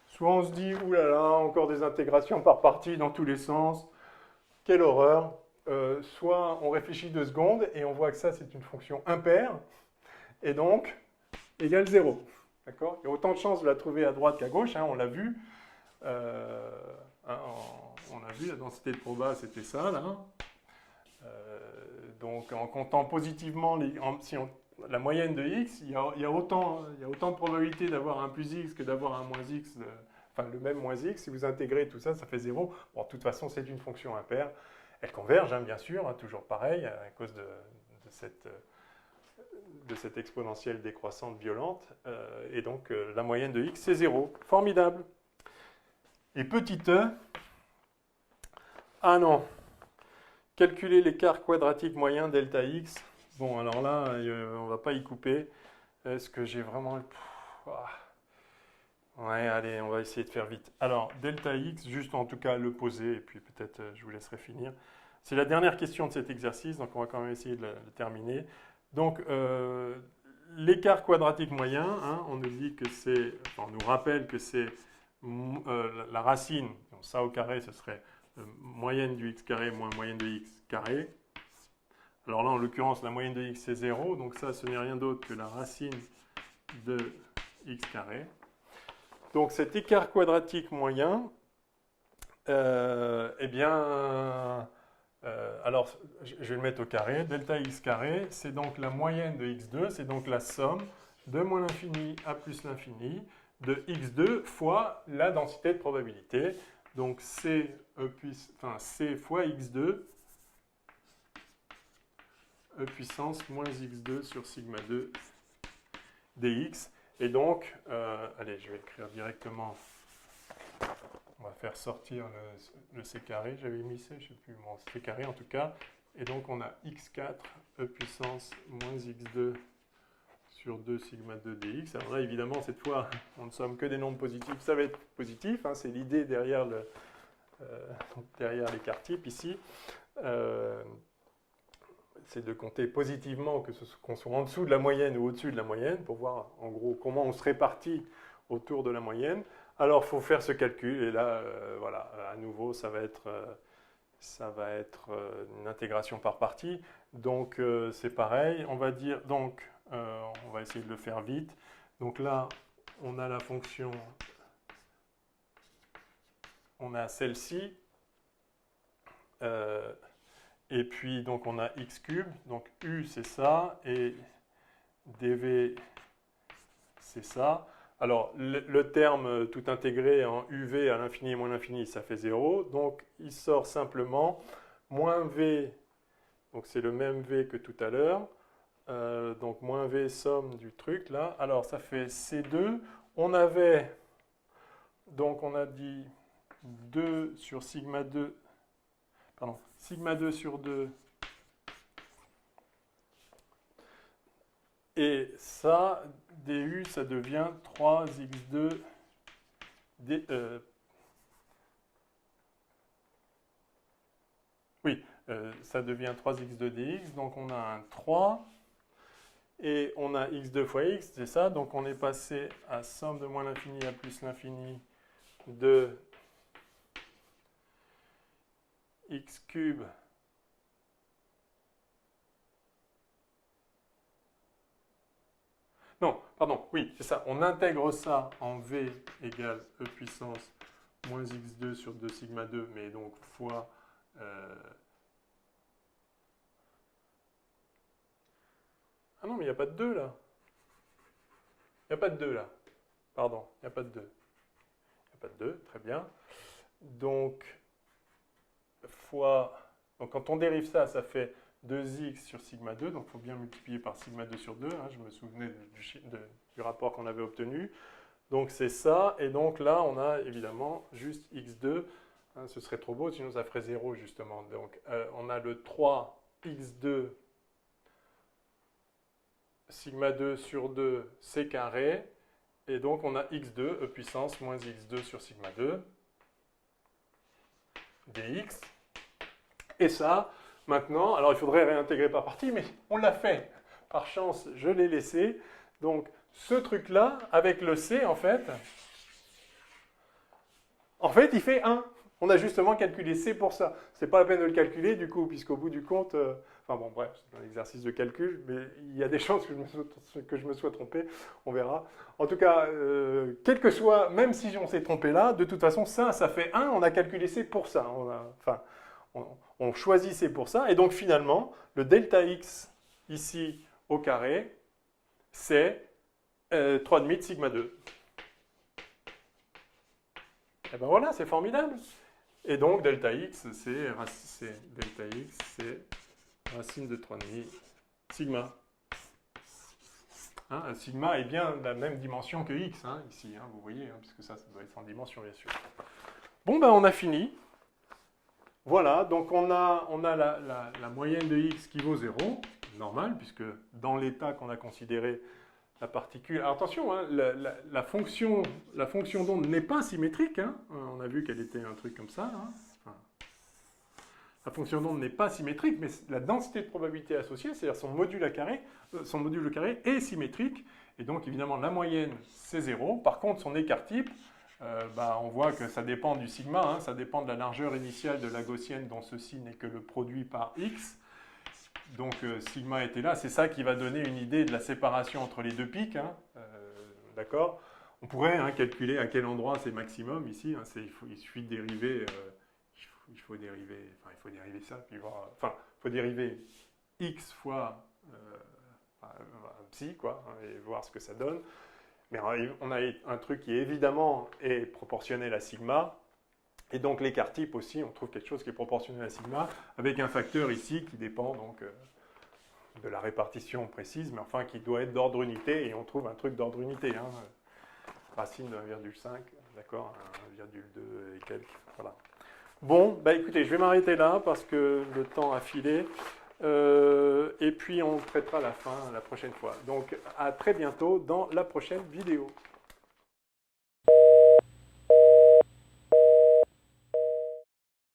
soit on se dit, oulala, encore des intégrations par partie dans tous les sens, quelle horreur. Soit on réfléchit 2 secondes et on voit que ça c'est une fonction impaire, et donc égale 0. D'accord? Il y a autant de chances de la trouver à droite qu'à gauche, hein, on l'a vu. On a vu, la densité de proba c'était ça, là. Donc en comptant positivement, la moyenne de x, il y a autant de probabilité d'avoir un plus x que d'avoir un moins x enfin le même moins x, si vous intégrez tout ça, ça fait 0. Bon, de toute façon, c'est une fonction impaire. Elle converge, hein, bien sûr, hein, toujours pareil, à cause de cette exponentielle décroissante violente. Et donc, la moyenne de x, c'est 0. Formidable. Et petit e, ah non, calculer l'écart quadratique moyen delta x. Bon, alors là, on ne va pas y couper. Est-ce que j'ai vraiment... Ouais, allez, on va essayer de faire vite. Alors, delta x, juste en tout cas le poser, et puis peut-être je vous laisserai finir. C'est la dernière question de cet exercice, donc on va quand même essayer de le terminer. Donc, l'écart quadratique moyen, hein, on nous dit que c'est... Enfin, on nous rappelle que c'est la racine, donc ça au carré, ce serait moyenne du x carré moins moyenne de x carré. Alors là, en l'occurrence, la moyenne de x, c'est 0, donc ça, ce n'est rien d'autre que la racine de x carré. Donc cet écart quadratique moyen, eh bien, alors je vais le mettre au carré, delta x carré, c'est donc la moyenne de x2, c'est donc la somme de moins l'infini à plus l'infini de x2 fois la densité de probabilité. Donc c fois x2, e puissance moins x2 sur sigma 2 dx. Et donc, allez, je vais écrire directement, on va faire sortir le c carré, j'avais mis c, je ne sais plus, bon, c carré en tout cas. Et donc on a x4 e puissance moins x2 sur 2 sigma 2 dx. Alors là, évidemment, cette fois, on ne somme que des nombres positifs, ça va être positif, hein, c'est l'idée derrière l'écart type ici. C'est de compter positivement qu'on soit en dessous de la moyenne ou au-dessus de la moyenne pour voir en gros comment on se répartit autour de la moyenne. Alors il faut faire ce calcul et là, voilà, à nouveau ça va être une intégration par partie. Donc c'est pareil, on va dire, donc on va essayer de le faire vite. Donc là, on a la fonction, on a celle-ci. Et puis, donc, on a x cube. Donc, u, c'est ça. Et dv, c'est ça. Alors, le terme tout intégré en uv à l'infini et moins l'infini, ça fait 0. Donc, il sort simplement moins v. Donc, c'est le même v que tout à l'heure. Donc, moins v somme du truc, là. Alors, ça fait c2. On avait, donc, on a dit 2 sur sigma 2. Pardon, sigma 2 sur 2, et ça, du, ça devient 3x2, ça devient 3x2 dx, donc on a un 3, et on a x2 fois x, c'est ça, donc on est passé à somme de moins l'infini à plus l'infini de x cube non, pardon, oui, c'est ça. On intègre ça en v égale e puissance moins x2 sur 2 sigma 2, mais donc fois... Ah non, mais il n'y a pas de 2 là. Il n'y a pas de 2 là. Pardon, il n'y a pas de 2. Il n'y a pas de 2, très bien. Donc, fois... Donc quand on dérive ça, ça fait 2x sur sigma 2, donc il faut bien multiplier par sigma 2 sur 2, hein, je me souvenais du rapport qu'on avait obtenu. Donc c'est ça, et donc là on a évidemment juste x2, hein, ce serait trop beau, sinon ça ferait 0 justement. Donc on a le 3x2 sigma 2 sur 2 c carré, et donc on a x2 e puissance moins x2 sur sigma 2 dx. Et ça, maintenant, alors il faudrait réintégrer par partie, mais on l'a fait. Par chance, je l'ai laissé. Donc, ce truc-là, avec le C, en fait, il fait 1. On a justement calculé C pour ça. C'est pas la peine de le calculer, du coup, puisqu'au bout du compte... Enfin bon, bref, c'est un exercice de calcul, mais il y a des chances que je me sois trompé. On verra. En tout cas, quel que soit, même si on s'est trompé là, de toute façon, ça fait 1. On a calculé C pour ça. On choisit C pour ça, et donc finalement, le delta x ici au carré, c'est 3,5 de sigma 2. Et ben voilà, c'est formidable. Et donc delta x, c'est racine de 3,5 sigma. Hein, sigma est bien de la même dimension que x, hein, ici, hein, vous voyez, hein, puisque ça doit être en dimension, bien sûr. Bon, ben on a fini. Voilà, donc on a la moyenne de x qui vaut 0, normal, puisque dans l'état qu'on a considéré, la particule... Alors attention, hein, la fonction d'onde n'est pas symétrique, hein, on a vu qu'elle était un truc comme ça, hein. Enfin, la fonction d'onde n'est pas symétrique, mais la densité de probabilité associée, c'est-à-dire son module au carré est symétrique, et donc évidemment la moyenne c'est 0. Par contre son écart type, on voit que ça dépend du sigma, hein, ça dépend de la largeur initiale de la gaussienne dont ceci n'est que le produit par x. Donc sigma était là, c'est ça qui va donner une idée de la séparation entre les deux pics, hein, d'accord. On pourrait calculer à quel endroit c'est maximum ici, hein, il suffit de dériver... il faut dériver ça, puis voir, il faut dériver x fois psi, quoi, hein, et voir ce que ça donne. Mais on a un truc qui évidemment est proportionnel à sigma, et donc l'écart type aussi, on trouve quelque chose qui est proportionnel à sigma, avec un facteur ici qui dépend donc de la répartition précise, mais enfin qui doit être d'ordre unité, et on trouve un truc d'ordre unité, hein, racine de 1,5, d'accord, 1,2 et quelques, voilà. Bon, bah écoutez, je vais m'arrêter là parce que le temps a filé. Et puis on traitera la fin la prochaine fois. Donc à très bientôt dans la prochaine vidéo.